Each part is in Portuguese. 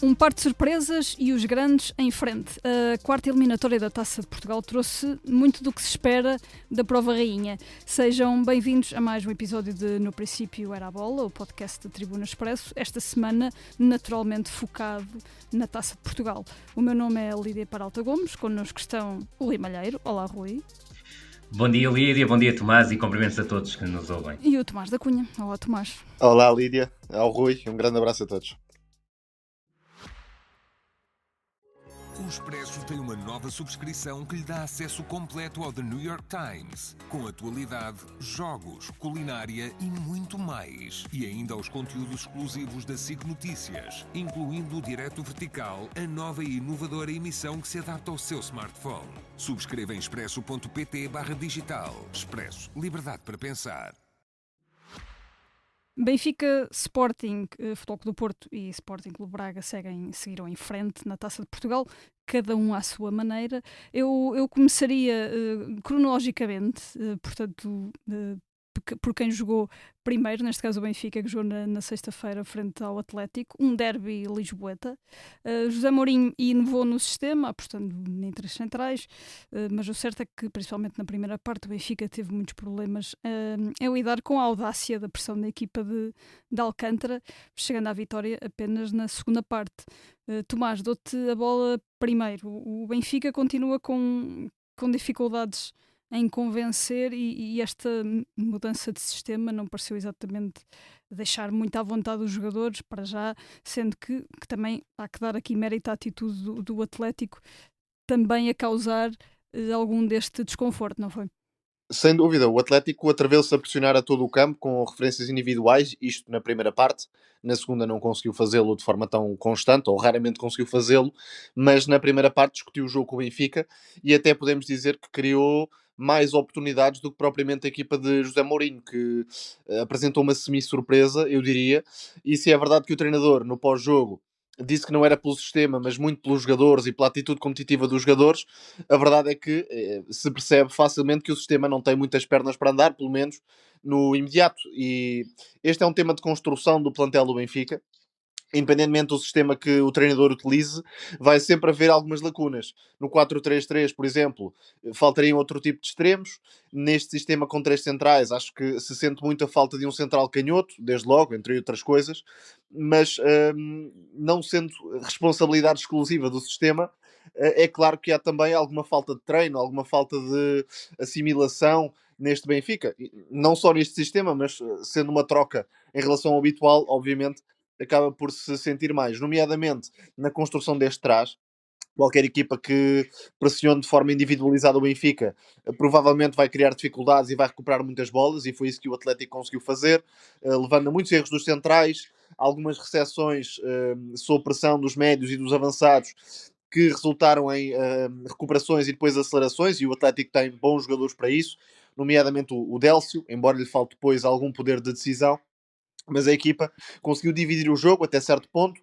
Um par de surpresas e os grandes em frente. A quarta eliminatória da Taça de Portugal trouxe muito do que se espera da Prova Rainha. Sejam bem-vindos a mais um episódio de No Princípio Era a Bola, o podcast da Tribuna Expresso, esta semana naturalmente focado na Taça de Portugal. O meu nome é Lídia Peralta Gomes, connosco estão o Rui Malheiro. Olá, Rui. Bom dia, Lídia, bom dia, Tomás, e cumprimentos a todos que nos ouvem. E o Tomás da Cunha. Olá, Tomás. Olá, Lídia. Ao Rui, um grande abraço a todos. O Expresso tem uma nova subscrição que lhe dá acesso completo ao The New York Times, com atualidade, jogos, culinária e muito mais. E ainda aos conteúdos exclusivos da SIC Notícias, incluindo o Direto Vertical, a nova e inovadora emissão que se adapta ao seu smartphone. Subscreva em expresso.pt/digital. Expresso. Liberdade para pensar. Benfica, Sporting, Futebol Clube do Porto e Sporting Clube Braga seguiram em frente na Taça de Portugal, cada um à sua maneira. Eu começaria cronologicamente, portanto, por quem jogou primeiro, neste caso o Benfica, que jogou na sexta-feira frente ao Atlético, um derby lisboeta. José Mourinho inovou no sistema, apostando em três centrais, mas o certo é que, principalmente na primeira parte, o Benfica teve muitos problemas em lidar com a audácia da pressão da equipa de Alcântara, chegando à vitória apenas na segunda parte. Tomás, dou-te a bola primeiro. O Benfica continua com dificuldades em convencer e esta mudança de sistema não pareceu exatamente deixar muito à vontade os jogadores, para já, sendo que também há que dar aqui mérito à atitude do Atlético, também a causar algum deste desconforto, não foi? Sem dúvida, o Atlético atreveu-se a pressionar a todo o campo com referências individuais, isto na primeira parte. Na segunda não conseguiu fazê-lo de forma tão constante, ou raramente conseguiu fazê-lo, mas na primeira parte discutiu o jogo com o Benfica e até podemos dizer que criou mais oportunidades do que propriamente a equipa de José Mourinho, que apresentou uma semi-surpresa, eu diria. E se é verdade que o treinador, no pós-jogo, disse que não era pelo sistema, mas muito pelos jogadores e pela atitude competitiva dos jogadores, a verdade é que se percebe facilmente que o sistema não tem muitas pernas para andar, pelo menos no imediato. E este é um tema de construção do plantel do Benfica. Independentemente do sistema que o treinador utilize, vai sempre haver algumas lacunas. No 4-3-3, por exemplo, faltariam outro tipo de extremos. Neste sistema com três centrais, acho que se sente muito a falta de um central canhoto, desde logo, entre outras coisas, mas não sendo responsabilidade exclusiva do sistema, é claro que há também alguma falta de treino, alguma falta de assimilação neste Benfica. Não só neste sistema, mas sendo uma troca em relação ao habitual, obviamente, acaba por se sentir mais, nomeadamente na construção deste trás. Qualquer equipa que pressione de forma individualizada o Benfica provavelmente vai criar dificuldades e vai recuperar muitas bolas, e foi isso que o Atlético conseguiu fazer, levando a muitos erros dos centrais, algumas recepções sob pressão dos médios e dos avançados, que resultaram em recuperações e depois acelerações, e o Atlético tem bons jogadores para isso, nomeadamente o Délcio, embora lhe falte depois algum poder de decisão. Mas a equipa conseguiu dividir o jogo até certo ponto.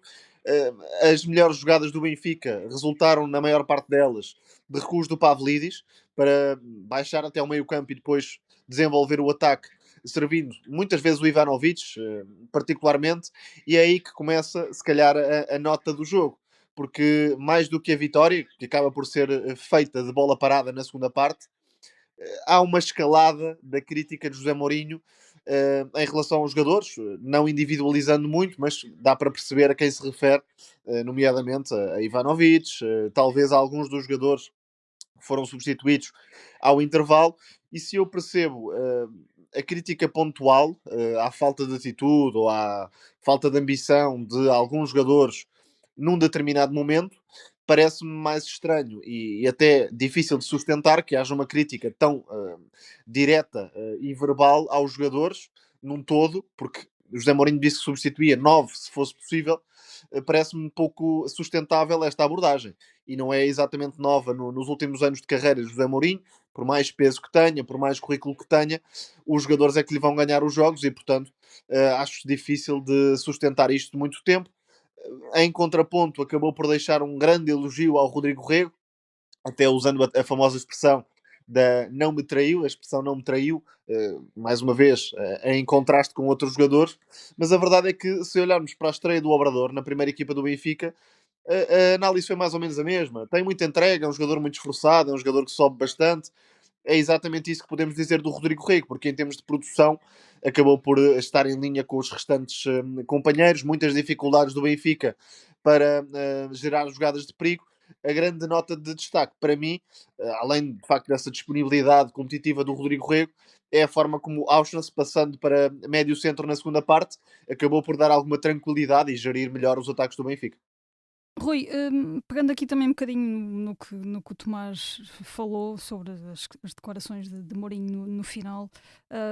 As melhores jogadas do Benfica resultaram, na maior parte delas, de recuos do Pavlidis para baixar até ao meio-campo e depois desenvolver o ataque, servindo muitas vezes o Ivanovic, particularmente, e é aí que começa, se calhar, a nota do jogo. Porque mais do que a vitória, que acaba por ser feita de bola parada na segunda parte, há uma escalada da crítica de José Mourinho em relação aos jogadores, não individualizando muito, mas dá para perceber a quem se refere, nomeadamente a Ivanovic, talvez a alguns dos jogadores que foram substituídos ao intervalo. E se eu percebo a crítica pontual à falta de atitude ou à falta de ambição de alguns jogadores num determinado momento, parece-me mais estranho e até difícil de sustentar que haja uma crítica tão direta e verbal aos jogadores num todo, porque José Mourinho disse que substituía 9 se fosse possível. Parece-me um pouco sustentável esta abordagem e não é exatamente nova nos últimos anos de carreira de José Mourinho. Por mais peso que tenha, por mais currículo que tenha, os jogadores é que lhe vão ganhar os jogos e, portanto, acho difícil de sustentar isto de muito tempo. Em contraponto, acabou por deixar um grande elogio ao Rodrigo Rego, até usando a famosa expressão da não me traiu, a expressão não me traiu, mais uma vez, em contraste com outros jogadores, mas a verdade é que se olharmos para a estreia do Obrador na primeira equipa do Benfica, a análise foi mais ou menos a mesma. Tem muita entrega, é um jogador muito esforçado, é um jogador que sobe bastante. É exatamente isso que podemos dizer do Rodrigo Rego, porque em termos de produção acabou por estar em linha com os restantes companheiros, muitas dificuldades do Benfica para gerar jogadas de perigo. A grande nota de destaque para mim, além de facto dessa disponibilidade competitiva do Rodrigo Rego, é a forma como Auschwitz, passando para médio centro na segunda parte, acabou por dar alguma tranquilidade e gerir melhor os ataques do Benfica. Rui, pegando aqui também um bocadinho no que o Tomás falou sobre as declarações de Mourinho no final,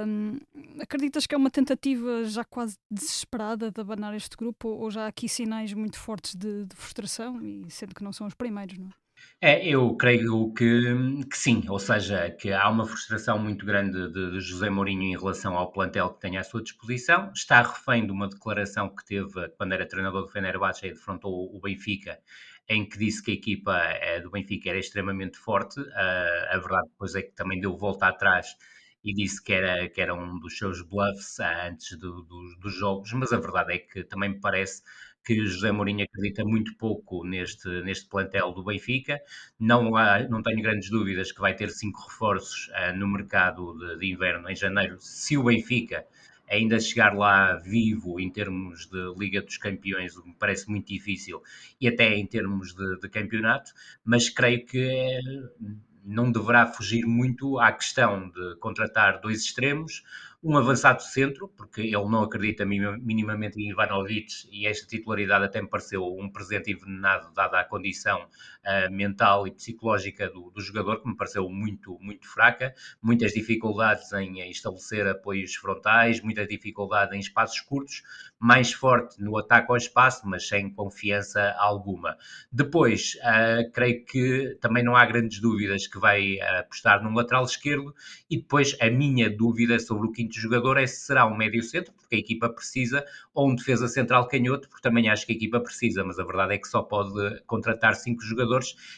hum, acreditas que é uma tentativa já quase desesperada de abanar este grupo ou já há aqui sinais muito fortes de frustração, e sendo que não são os primeiros, não é? Eu creio que sim, ou seja, que há uma frustração muito grande de José Mourinho em relação ao plantel que tem à sua disposição. Está refém de uma declaração que teve quando era treinador do Fenerbahçe e defrontou o Benfica, em que disse que a equipa do Benfica era extremamente forte. A verdade depois é que também deu volta atrás e disse que era um dos seus bluffs antes dos jogos, mas a verdade é que também me parece que José Mourinho acredita muito pouco neste plantel do Benfica. Não tenho grandes dúvidas que vai ter 5 reforços no mercado de inverno em janeiro, se o Benfica ainda chegar lá vivo em termos de Liga dos Campeões, o que me parece muito difícil, e até em termos de campeonato, mas creio que não deverá fugir muito à questão de contratar dois extremos, um avançado centro, porque ele não acredita minimamente em Ivanovic e esta titularidade até me pareceu um presente envenenado, dada a condição mental e psicológica do jogador, que me pareceu muito, muito fraca, muitas dificuldades em estabelecer apoios frontais, muita dificuldade em espaços curtos, mais forte no ataque ao espaço, mas sem confiança alguma. Depois, creio que também não há grandes dúvidas que vai apostar num lateral esquerdo, e depois a minha dúvida sobre o quinto jogador é se será um médio centro, porque a equipa precisa, ou um defesa central canhoto, porque também acho que a equipa precisa, mas a verdade é que só pode contratar 5 jogadores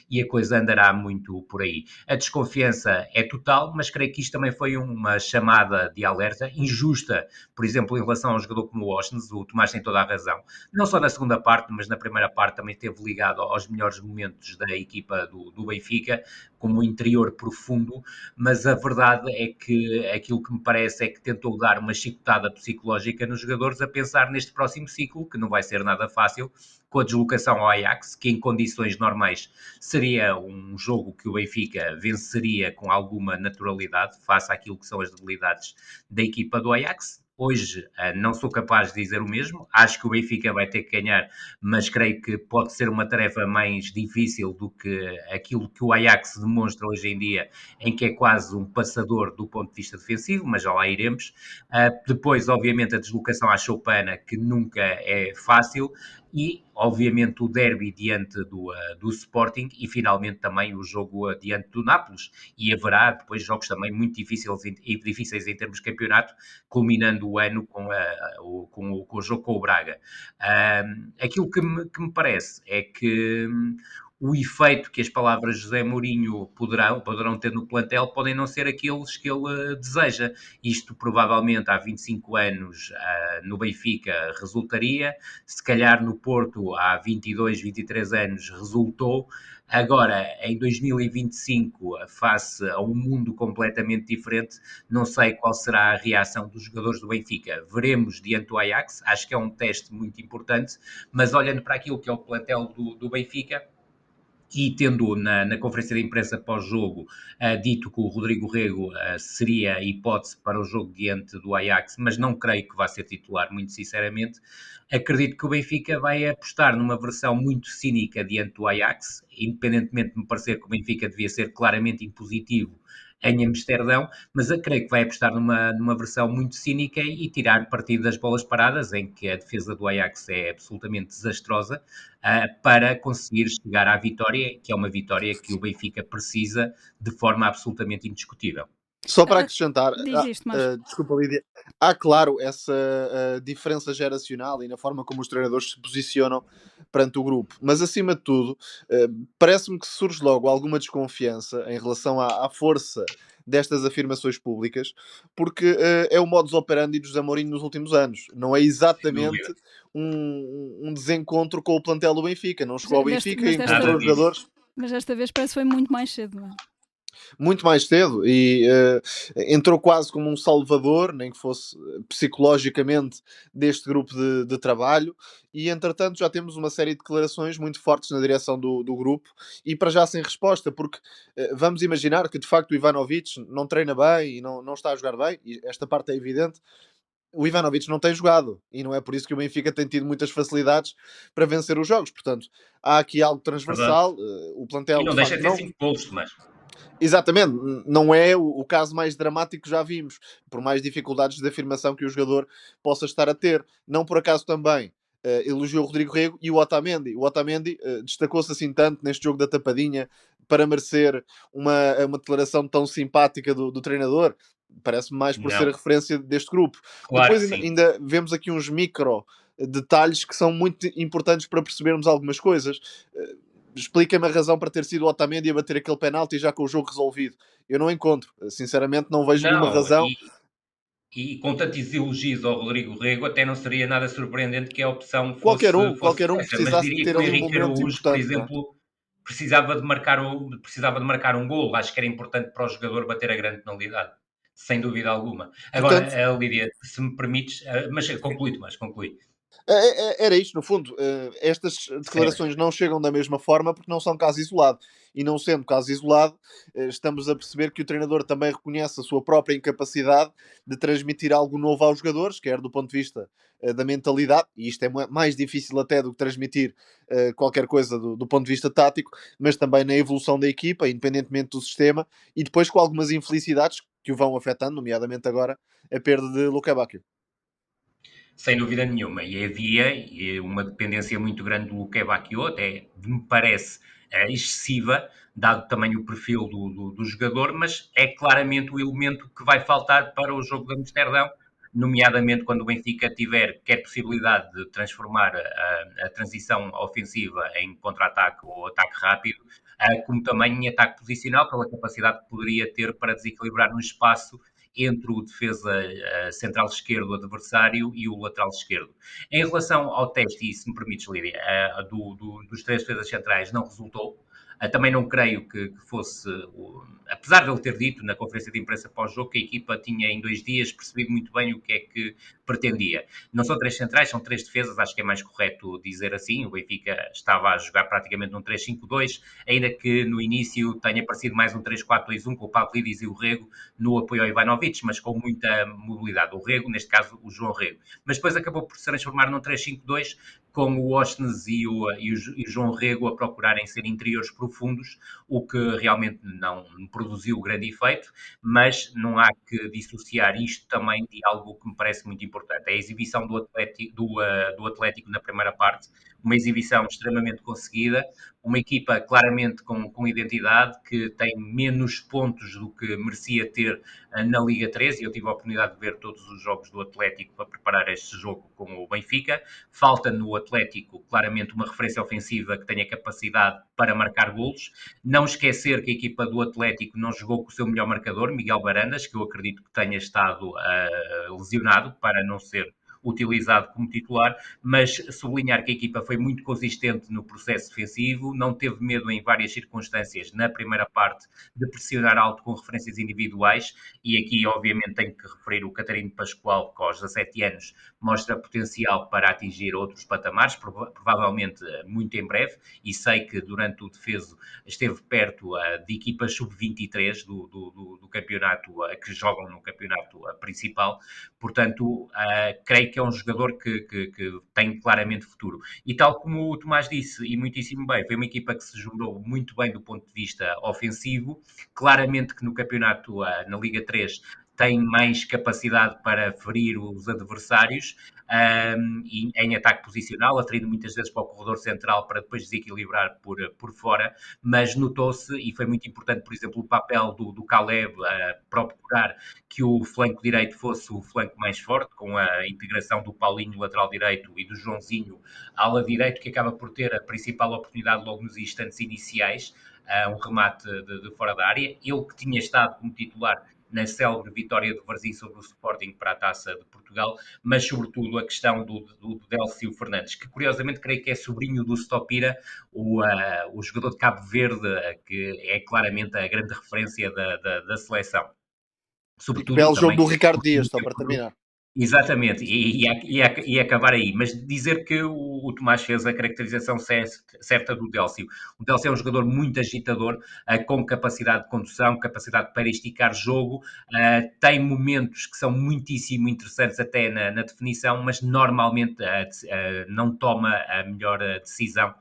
e a coisa andará muito por aí. A desconfiança é total, mas creio que isto também foi uma chamada de alerta injusta, por exemplo, em relação a um jogador como o Washington. O Tomás tem toda a razão, não só na segunda parte, mas na primeira parte também esteve ligado aos melhores momentos da equipa do Benfica, como um interior profundo, mas a verdade é que aquilo que me parece é que tentou dar uma chicotada psicológica nos jogadores a pensar neste próximo ciclo, que não vai ser nada fácil, com a deslocação ao Ajax, que em condições normais seria um jogo que o Benfica venceria com alguma naturalidade, face àquilo que são as debilidades da equipa do Ajax. Hoje não sou capaz de dizer o mesmo, acho que o Benfica vai ter que ganhar, mas creio que pode ser uma tarefa mais difícil do que aquilo que o Ajax demonstra hoje em dia, em que é quase um passador do ponto de vista defensivo, mas já lá iremos. Depois, obviamente, a deslocação à Choupana, que nunca é fácil, e, obviamente, o derby diante do Sporting, e finalmente também o jogo diante do Nápoles, e haverá depois jogos também muito difíceis em termos de campeonato, culminando o ano com o jogo com o Braga. Aquilo que me parece é que o efeito que as palavras de José Mourinho poderão ter no plantel podem não ser aqueles que ele deseja. Isto provavelmente há 25 anos no Benfica resultaria, se calhar no Porto há 22, 23 anos resultou. Agora, em 2025, face a um mundo completamente diferente, não sei qual será a reação dos jogadores do Benfica. Veremos diante do Ajax, acho que é um teste muito importante, mas olhando para aquilo que é o plantel do Benfica, e tendo na conferência de imprensa pós-jogo dito que o Rodrigo Rego seria a hipótese para o jogo diante do Ajax, mas não creio que vá ser titular, muito sinceramente. Acredito que o Benfica vai apostar numa versão muito cínica diante do Ajax, independentemente de me parecer que o Benfica devia ser claramente impositivo em Amsterdão, mas eu creio que vai apostar numa versão muito cínica e tirar partido das bolas paradas, em que a defesa do Ajax é absolutamente desastrosa, para conseguir chegar à vitória, que é uma vitória que o Benfica precisa de forma absolutamente indiscutível. Só para acrescentar, Diz isto, mas desculpa, Lídia, há claro essa diferença geracional e na forma como os treinadores se posicionam perante o grupo, mas acima de tudo, parece-me que surge logo alguma desconfiança em relação à força destas afirmações públicas, porque é o modus operandi dos Amorim nos últimos anos. Não é sem dúvida. exatamente um desencontro com o plantel do Benfica. Não chegou ao Benfica e Nada encontrou os disso. jogadores mas desta vez parece que foi muito mais cedo, não é? muito mais cedo e entrou quase como um salvador, nem que fosse psicologicamente, deste grupo de trabalho. E entretanto já temos uma série de declarações muito fortes na direção do grupo e para já sem resposta, porque vamos imaginar que de facto o Ivanovic não treina bem e não está a jogar bem, e esta parte é evidente. O Ivanovic não tem jogado e não é por isso que o Benfica tem tido muitas facilidades para vencer os jogos. Portanto, há aqui algo Verdade. transversal. O E plantel não de deixa facto de ter não. 5 golos, Tomás. Exatamente, não é o caso mais dramático que já vimos, por mais dificuldades de afirmação que o jogador possa estar a ter. Não por acaso também elogiou o Rodrigo Rego e o Otamendi. O Otamendi destacou-se assim tanto neste jogo da tapadinha para merecer uma declaração tão simpática do treinador. Parece-me mais por ser a Não, referência deste grupo. claro que Depois sim. ainda vemos aqui uns micro detalhes que são muito importantes para percebermos algumas coisas. Explica-me a razão para ter sido o Otamendi a bater aquele penalti já com o jogo resolvido. Eu não encontro. Sinceramente, não vejo nenhuma Não, razão. e com tantos elogios ao Rodrigo Rego, até não seria nada surpreendente que a opção fosse Qualquer um essa, mas precisasse de diria ter que o ali um Henrique momento Araújo, por importante, não é? exemplo, precisava de marcar um golo. Acho que era importante para o jogador bater a grande penalidade, sem dúvida alguma. Agora, Portanto, Lídia, se me permites, mas conclui. era isto, no fundo. Estas Certo. declarações não chegam da mesma forma porque não são caso isolado. E não sendo caso isolado, estamos a perceber que o treinador também reconhece a sua própria incapacidade de transmitir algo novo aos jogadores, quer do ponto de vista da mentalidade, e isto é mais difícil até do que transmitir qualquer coisa do ponto de vista tático, mas também na evolução da equipa, independentemente do sistema, e depois com algumas infelicidades que o vão afetando, nomeadamente agora a perda de Luca Bacchio. Sem dúvida nenhuma. E havia uma dependência muito grande do Luque Bacchio, até me parece excessiva, dado também o perfil do jogador, mas é claramente o elemento que vai faltar para o jogo de Amsterdão, nomeadamente quando o Benfica tiver quer possibilidade de transformar a transição ofensiva em contra-ataque ou ataque rápido, como também em ataque posicional, pela capacidade que poderia ter para desequilibrar no espaço entre o defesa central esquerdo adversário e o lateral esquerdo. Em relação ao teste, e se me permites, Lídia, dos três defesas centrais não resultou. Também não creio que fosse, apesar de ele ter dito na conferência de imprensa pós-jogo que a equipa tinha em 2 dias percebido muito bem o que é que pretendia. Não são três centrais, são três defesas, acho que é mais correto dizer assim. O Benfica estava a jogar praticamente num 3-5-2, ainda que no início tenha parecido mais um 3-4-2-1 com o Pavlidis e o Rego no apoio ao Ivanovic, mas com muita mobilidade. O Rego, neste caso o João Rego. Mas depois acabou por se transformar num 3-5-2 com o Osnes e o João Rego a procurarem ser interiores profundos, o que realmente não produziu grande efeito, mas não há que dissociar isto também de algo que me parece muito importante. É a exibição do Atlético na primeira parte, uma exibição extremamente conseguida, uma equipa claramente com identidade, que tem menos pontos do que merecia ter na Liga 3, e eu tive a oportunidade de ver todos os jogos do Atlético para preparar este jogo com o Benfica. Falta no Atlético claramente uma referência ofensiva que tenha capacidade para marcar golos. Não esquecer que a equipa do Atlético não jogou com o seu melhor marcador, Miguel Barandas, que eu acredito que tenha estado lesionado para não ser utilizado como titular, mas sublinhar que a equipa foi muito consistente no processo defensivo, não teve medo em várias circunstâncias na primeira parte de pressionar alto com referências individuais, e aqui obviamente tenho que referir o Catarino Pascoal, que aos 17 anos mostra potencial para atingir outros patamares, provavelmente muito em breve, e sei que durante o defeso esteve perto de equipas sub-23 do campeonato, que jogam no campeonato principal. Portanto, creio que é um jogador que tem claramente futuro. E tal como o Tomás disse, e muitíssimo bem, foi uma equipa que se jurou muito bem do ponto de vista ofensivo. Claramente que no campeonato, na Liga 3, tem mais capacidade para ferir os adversários e em ataque posicional, atraindo muitas vezes para o corredor central para depois desequilibrar por fora, mas notou-se, e foi muito importante, por exemplo, o papel do Caleb procurar que o flanco direito fosse o flanco mais forte, com a integração do Paulinho, lateral direito, e do Joãozinho, ala direito, que acaba por ter a principal oportunidade logo nos instantes iniciais, um remate de fora da área. Ele que tinha estado como titular na célebre vitória do Varzim sobre o Sporting para a Taça de Portugal, mas sobretudo a questão do Délcio Fernandes, que curiosamente creio que é sobrinho do Stopira, o jogador de Cabo Verde, que é claramente a grande referência da seleção. Sobretudo, belo jogo do Ricardo Dias, só para terminar. Exatamente, e acabar aí. Mas dizer que o Tomás fez a caracterização certa do Délcio. O Délcio é um jogador muito agitador, com capacidade de condução, capacidade para esticar jogo, tem momentos que são muitíssimo interessantes até na definição, mas normalmente não toma a melhor decisão,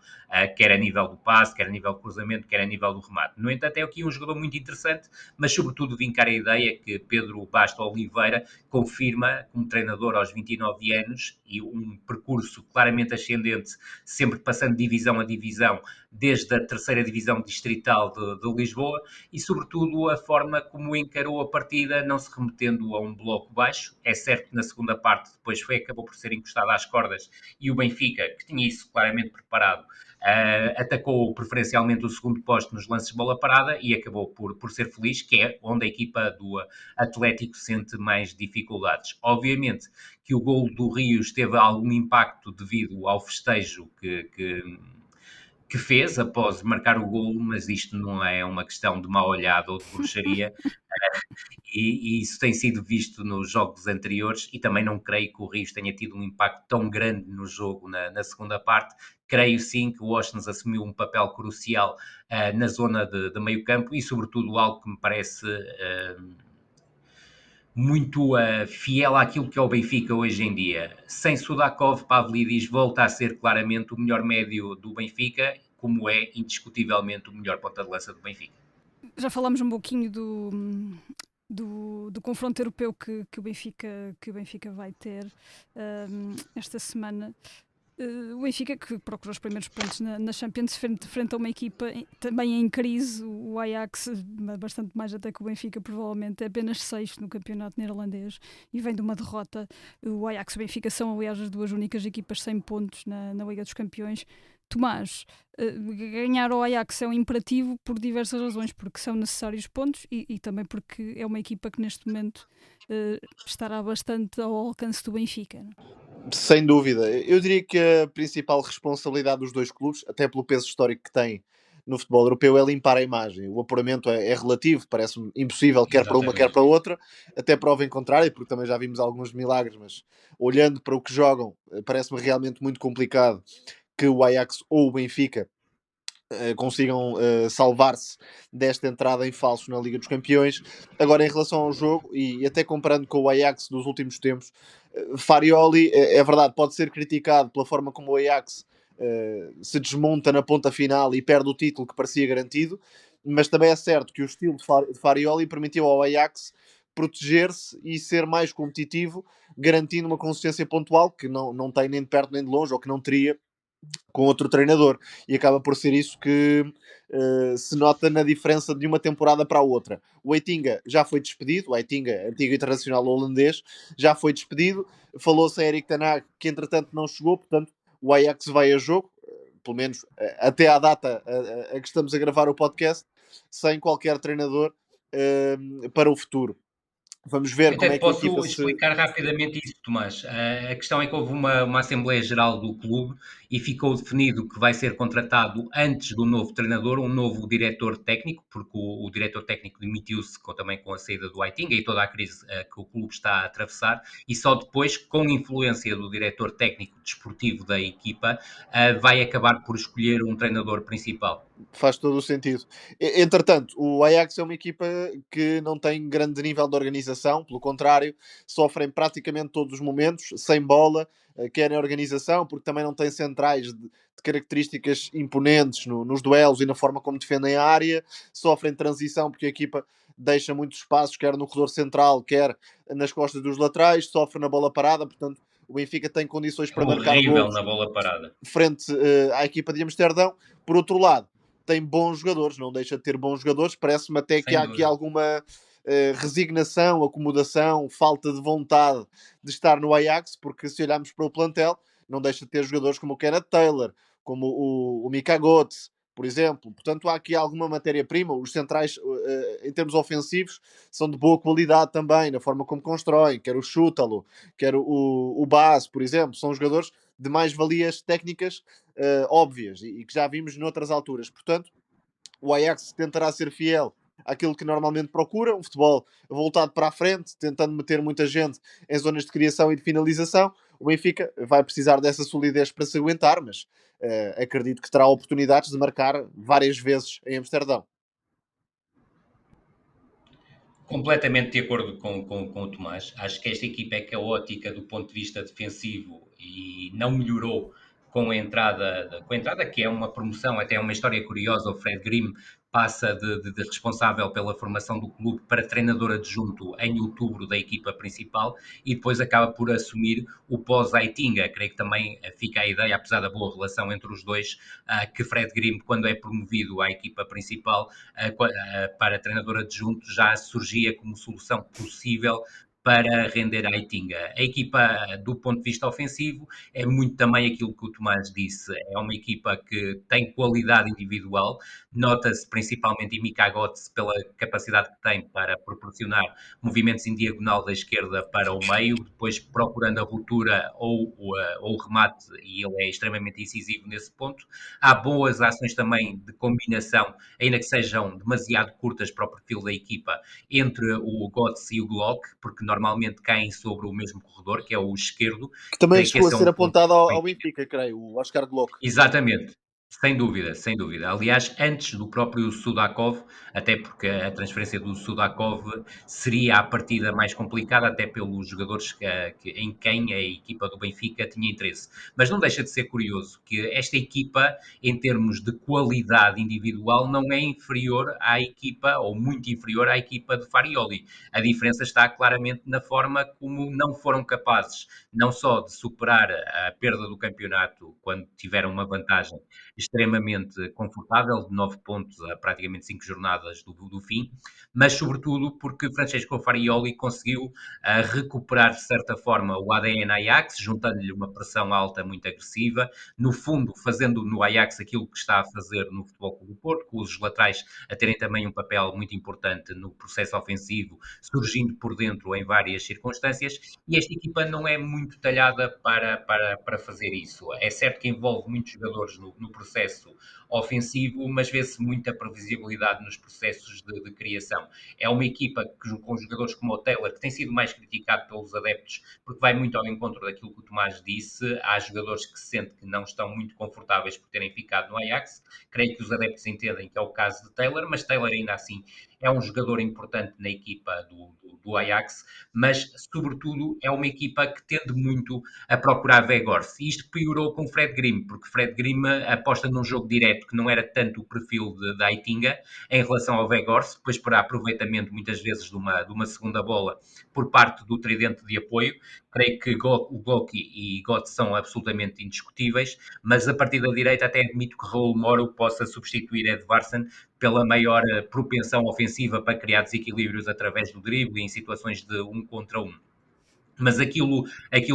quer a nível do passe, quer a nível do cruzamento, quer a nível do remate. No entanto, é aqui um jogador muito interessante, mas sobretudo vincar a ideia que Pedro Basto Oliveira confirma como treinador aos 29 anos e um percurso claramente ascendente, sempre passando divisão a divisão, desde a terceira divisão distrital de Lisboa, e sobretudo a forma como encarou a partida, não se remetendo a um bloco baixo. É certo que na segunda parte depois acabou por ser encostado às cordas, e o Benfica, que tinha isso claramente preparado, atacou preferencialmente o segundo posto nos lances de bola parada e acabou por ser feliz, que é onde a equipa do Atlético sente mais dificuldades. Obviamente que o golo do Rios teve algum impacto devido ao festejo que fez após marcar o golo, mas isto não é uma questão de má olhada ou de bruxaria, e isso tem sido visto nos jogos anteriores, e também não creio que o Rios tenha tido um impacto tão grande no jogo na segunda parte. Creio sim que o Oshens assumiu um papel crucial na zona de meio campo, e sobretudo algo que me parece muito fiel àquilo que é o Benfica hoje em dia. Sem Sudakov, Pavlidis volta a ser claramente o melhor médio do Benfica, como é indiscutivelmente o melhor ponta de lança do Benfica. Já falámos um pouquinho do confronto europeu que o Benfica vai ter esta semana. O Benfica, que procurou os primeiros pontos na Champions, frente a uma equipa também em crise. O Ajax, bastante mais até que o Benfica, provavelmente é apenas sexto no campeonato neerlandês e vem de uma derrota. O Ajax e o Benfica são, aliás, as duas únicas equipas sem pontos na Liga dos Campeões. Tomás, ganhar ao Ajax é um imperativo por diversas razões, porque são necessários pontos e também porque é uma equipa que neste momento estará bastante ao alcance do Benfica. Sem dúvida. Eu diria que a principal responsabilidade dos dois clubes, até pelo peso histórico que têm no futebol europeu, é limpar a imagem. O apuramento é relativo, parece-me impossível, quer para uma, quer para outra, até prova em contrário, porque também já vimos alguns milagres, mas olhando para o que jogam, parece-me realmente muito complicado que o Ajax ou o Benfica consigam salvar-se desta entrada em falso na Liga dos Campeões. Agora, em relação ao jogo, e até comparando com o Ajax dos últimos tempos, Farioli, é verdade, pode ser criticado pela forma como o Ajax se desmonta na ponta final e perde o título que parecia garantido, mas também é certo que o estilo de Farioli permitiu ao Ajax proteger-se e ser mais competitivo, garantindo uma consistência pontual que não tem nem de perto nem de longe, ou que não teria com outro treinador, e acaba por ser isso que se nota na diferença de uma temporada para a outra. O Heitinga já foi despedido, o Heitinga, antigo internacional holandês, já foi despedido. Falou-se a Erik ten Hag, que entretanto não chegou, portanto o Ajax vai a jogo, pelo menos até à data a que estamos a gravar o podcast, sem qualquer treinador para o futuro. Vamos ver como é que a equipa posso explicar rapidamente isso, Tomás. A questão é que houve uma Assembleia Geral do clube e ficou definido que vai ser contratado, antes do novo treinador, um novo diretor técnico, porque o diretor técnico demitiu-se também com a saída do Heitinga e toda a crise que o clube está a atravessar, e só depois, com influência do diretor técnico desportivo da equipa, vai acabar por escolher um treinador principal. Faz todo o sentido. Entretanto, o Ajax é uma equipa que não tem grande nível de organização, pelo contrário, sofrem praticamente todos os momentos, sem bola, querem organização, porque também não têm centrais de características imponentes nos duelos e na forma como defendem a área, sofrem transição porque a equipa deixa muitos espaços, quer no corredor central, quer nas costas dos laterais, sofre na bola parada, portanto o Benfica tem condições É para marcar horrível golos na bola parada. frente à equipa de Amsterdão. Por outro lado, tem bons jogadores, não deixa de ter bons jogadores, parece-me até que Sem há aqui dúvida. alguma resignação, acomodação, falta de vontade de estar no Ajax, porque se olharmos para o plantel, não deixa de ter jogadores como o Kenneth Taylor, como o Mika Götze, por exemplo. Portanto, há aqui alguma matéria-prima. Os centrais, em termos ofensivos, são de boa qualidade também, na forma como constroem, quer o Schüttalo, quer o Baz, por exemplo. São jogadores de mais-valias técnicas óbvias e que já vimos noutras alturas. Portanto, o Ajax tentará ser fiel àquilo que normalmente procura, um futebol voltado para a frente, tentando meter muita gente em zonas de criação e de finalização. O Benfica vai precisar dessa solidez para se aguentar, mas acredito que terá oportunidades de marcar várias vezes em Amsterdão. Completamente de acordo com o Tomás. Acho que esta equipa é caótica do ponto de vista defensivo e não melhorou com a entrada que é uma promoção, até é uma história curiosa. O Fred Grimm passa de responsável pela formação do clube para treinador adjunto em outubro da equipa principal e depois acaba por assumir o pós-Aitinga. Creio que também fica a ideia, apesar da boa relação entre os dois, que Fred Grimm, quando é promovido à equipa principal, para treinador adjunto, já surgia como solução possível para render a Aitinga. A equipa, do ponto de vista ofensivo, é muito também aquilo que o Tomás disse. É uma equipa que tem qualidade individual, nota-se principalmente em Mika Götze pela capacidade que tem para proporcionar movimentos em diagonal da esquerda para o meio, depois procurando a ruptura ou o remate, e ele é extremamente incisivo nesse ponto. Há boas ações também de combinação, ainda que sejam demasiado curtas para o perfil da equipa, entre o Götze e o Glock, porque normalmente caem sobre o mesmo corredor, que é o esquerdo. Que também Creio que chegou a esse é ser um ponto apontado ao bem. Benfica, creio, o Oscar Glock. Exatamente, sem dúvida, sem dúvida. Aliás, antes do próprio Sudakov, até porque a transferência do Sudakov seria a partida mais complicada, até pelos jogadores em quem a equipa do Benfica tinha interesse. Mas não deixa de ser curioso que esta equipa, em termos de qualidade individual, não é inferior à equipa, ou muito inferior à equipa de Farioli. A diferença está claramente na forma como não foram capazes, não só de superar a perda do campeonato quando tiveram uma vantagem extremamente confortável, de 9 pontos a praticamente 5 jornadas do fim, mas sobretudo porque Francesco Farioli conseguiu recuperar de certa forma o ADN Ajax, juntando-lhe uma pressão alta muito agressiva, no fundo fazendo no Ajax aquilo que está a fazer no Futebol Clube do Porto, com os laterais a terem também um papel muito importante no processo ofensivo, surgindo por dentro em várias circunstâncias, e esta equipa não é muito talhada para fazer isso. É certo que envolve muitos jogadores no processo ofensivo, mas vê-se muita previsibilidade nos processos de criação. É uma equipa que, com jogadores como o Taylor, que tem sido mais criticado pelos adeptos, porque vai muito ao encontro daquilo que o Tomás disse. Há jogadores que se sentem que não estão muito confortáveis por terem ficado no Ajax. Creio que os adeptos entendem que é o caso de Taylor, mas Taylor ainda assim é um jogador importante na equipa do Ajax, mas sobretudo é uma equipa que tende muito a procurar Weghorst. E isto piorou com Fred Grimm, porque Fred Grimm aposta num jogo direto que não era tanto o perfil da Aitinga em relação ao Weghorst, depois para aproveitamento muitas vezes de uma segunda bola por parte do tridente de apoio. Creio que o Glock e Götze são absolutamente indiscutíveis, mas a partir da direita até admito que Raul Moro possa substituir Edvardsen pela maior propensão ofensiva para criar desequilíbrios através do drible em situações de 1 contra 1. Mas aquilo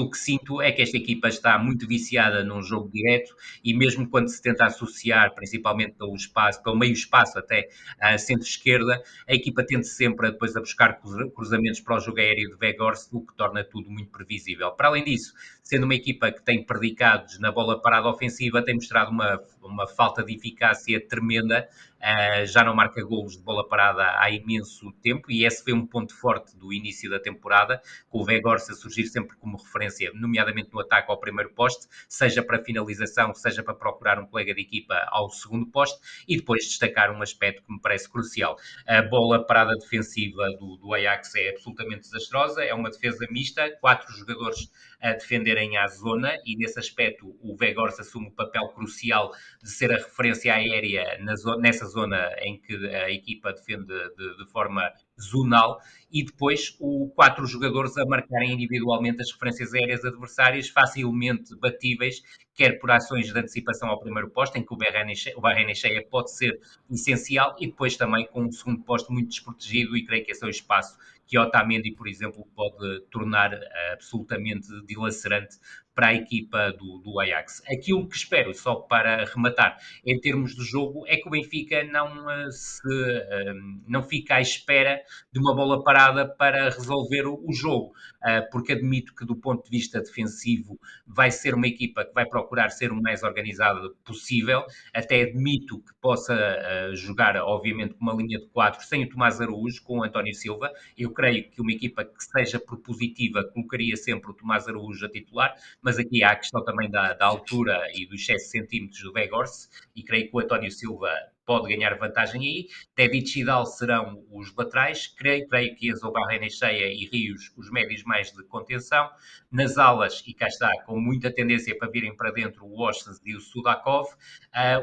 que sinto é que esta equipa está muito viciada num jogo direto e mesmo quando se tenta associar, principalmente pelo espaço, pelo meio espaço até a centro-esquerda, a equipa tende sempre depois a buscar cruzamentos para o jogo aéreo de Weghorst, o que torna tudo muito previsível. Para além disso, sendo uma equipa que tem predicados na bola parada ofensiva, tem mostrado uma falta de eficácia tremenda, já não marca golos de bola parada há imenso tempo e esse foi um ponto forte do início da temporada, com o Weghorst a surgir sempre como referência, nomeadamente no ataque ao primeiro poste, seja para finalização, seja para procurar um colega de equipa ao segundo poste, e depois destacar um aspecto que me parece crucial. A bola parada defensiva do Ajax é absolutamente desastrosa, é uma defesa mista, 4 jogadores a defenderem à zona, e nesse aspecto o Weghorst assume o papel crucial de ser a referência aérea nessa zona em que a equipa defende de forma zonal, e depois 4 jogadores a marcarem individualmente as referências aéreas adversárias, facilmente batíveis, quer por ações de antecipação ao primeiro posto, em que o Barrenechea pode ser essencial, e depois também com um segundo posto muito desprotegido, e creio que esse é o espaço que Otamendi, por exemplo, pode tornar absolutamente dilacerante para a equipa do Ajax. Aquilo que espero, só para rematar, em termos de jogo, é que o Benfica não fica à espera de uma bola parada para resolver o jogo, porque admito que do ponto de vista defensivo vai ser uma equipa que vai procurar ser o mais organizada possível, até admito que possa jogar, obviamente, com uma linha de 4 sem o Tomás Araújo, com o António Silva. Eu creio que uma equipa que seja propositiva colocaria sempre o Tomás Araújo a titular, mas aqui há a questão também da altura e dos 7 centímetros do Weghorst, e creio que o António Silva pode ganhar vantagem aí. Tedic e Dal serão os laterais, creio que Enzo Barrenechea e Rios os médios mais de contenção. Nas alas, e cá está, com muita tendência para virem para dentro o Oshens e o Sudakov,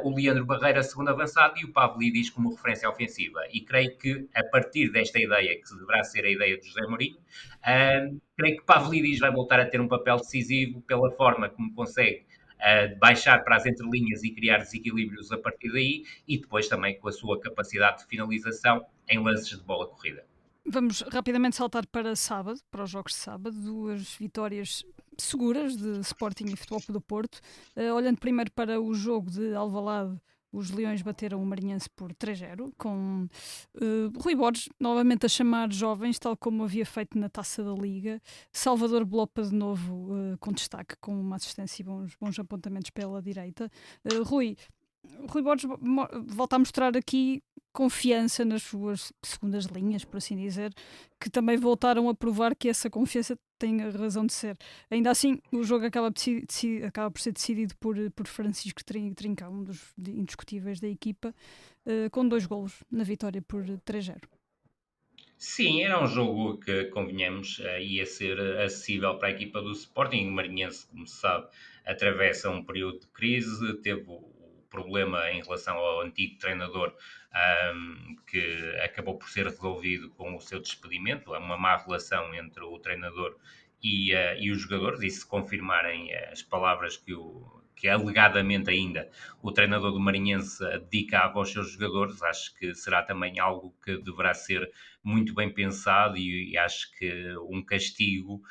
o Leandro Barreira segundo avançado e o Pavlidis como referência ofensiva. E creio que a partir desta ideia, que deverá ser a ideia de José Mourinho, creio que Pavlidis vai voltar a ter um papel decisivo pela forma como consegue baixar para as entrelinhas e criar desequilíbrios a partir daí, e depois também com a sua capacidade de finalização em lances de bola corrida. Vamos rapidamente saltar para sábado, para os jogos de sábado, 2 vitórias seguras de Sporting e Futebol Clube do Porto. Olhando primeiro para o jogo de Alvalade, os Leões bateram o Marinhense por 3-0, com Rui Borges novamente a chamar jovens, tal como havia feito na Taça da Liga. Salvador Blopa de novo com destaque, com uma assistência e bons apontamentos pela direita. Rui Borges volta a mostrar aqui confiança nas suas segundas linhas, por assim dizer, que também voltaram a provar que essa confiança tem a razão de ser. Ainda assim, o jogo acaba por ser decidido por Francisco Trincão, um dos indiscutíveis da equipa, com 2 golos na vitória por 3-0. Sim, era um jogo que, convenhamos, ia ser acessível para a equipa do Sporting. O Marinhense, como se sabe, atravessa um período de crise, teve o problema em relação ao antigo treinador, que acabou por ser resolvido com o seu despedimento. Há uma má relação entre o treinador e os jogadores, e se confirmarem as palavras que alegadamente ainda o treinador do Marinhense dedicava aos seus jogadores, acho que será também algo que deverá ser muito bem pensado, e acho que um castigo,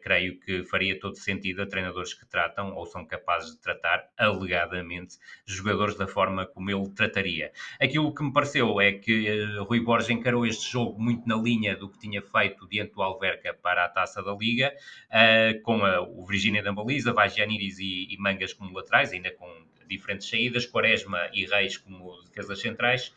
creio que faria todo sentido a treinadores que tratam ou são capazes de tratar alegadamente jogadores da forma como ele trataria. Aquilo que me pareceu é que Rui Borges encarou este jogo muito na linha do que tinha feito diante do Alverca para a Taça da Liga, com o Virgínia da baliza, Vagianidis e Mangas como laterais, ainda com diferentes saídas, Quaresma e Reis como defesas centrais,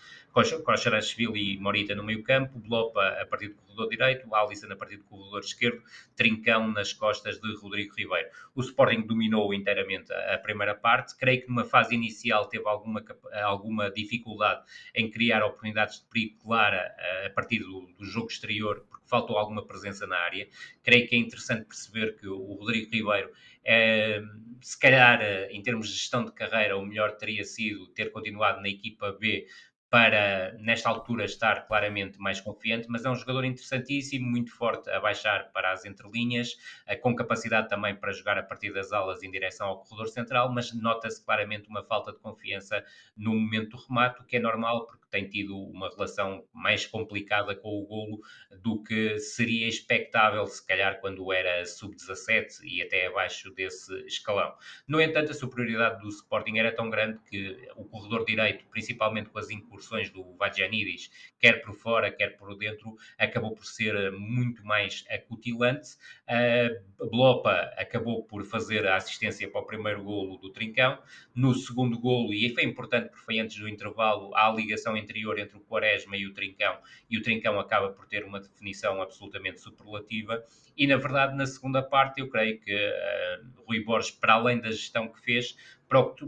Kosharashvili e Morita no meio campo, Blopa a partir do corredor direito, Alisson a partir do corredor esquerdo, Trincão nas costas de Rodrigo Ribeiro. O Sporting dominou inteiramente a primeira parte, creio que numa fase inicial teve alguma dificuldade em criar oportunidades de perigo clara a partir do jogo exterior, porque faltou alguma presença na área. Creio que é interessante perceber que o Rodrigo Ribeiro, se calhar, em termos de gestão de carreira, o melhor teria sido ter continuado na equipa B para, nesta altura, estar claramente mais confiante, mas é um jogador interessantíssimo, muito forte a baixar para as entrelinhas, com capacidade também para jogar a partir das alas em direção ao corredor central, mas nota-se claramente uma falta de confiança no momento do remate, o que é normal, porque tem tido uma relação mais complicada com o golo do que seria expectável, se calhar, quando era sub-17 e até abaixo desse escalão. No entanto, a superioridade do Sporting era tão grande que o corredor direito, principalmente com as incursões do Vagianidis, quer por fora, quer por dentro, acabou por ser muito mais acutilante. Blopa acabou por fazer a assistência para o primeiro golo do Trincão. No segundo golo, e foi importante porque foi antes do intervalo, há a ligação interior entre o Quaresma e o Trincão acaba por ter uma definição absolutamente superlativa. E, na verdade, na segunda parte, eu creio que Rui Borges, para além da gestão que fez,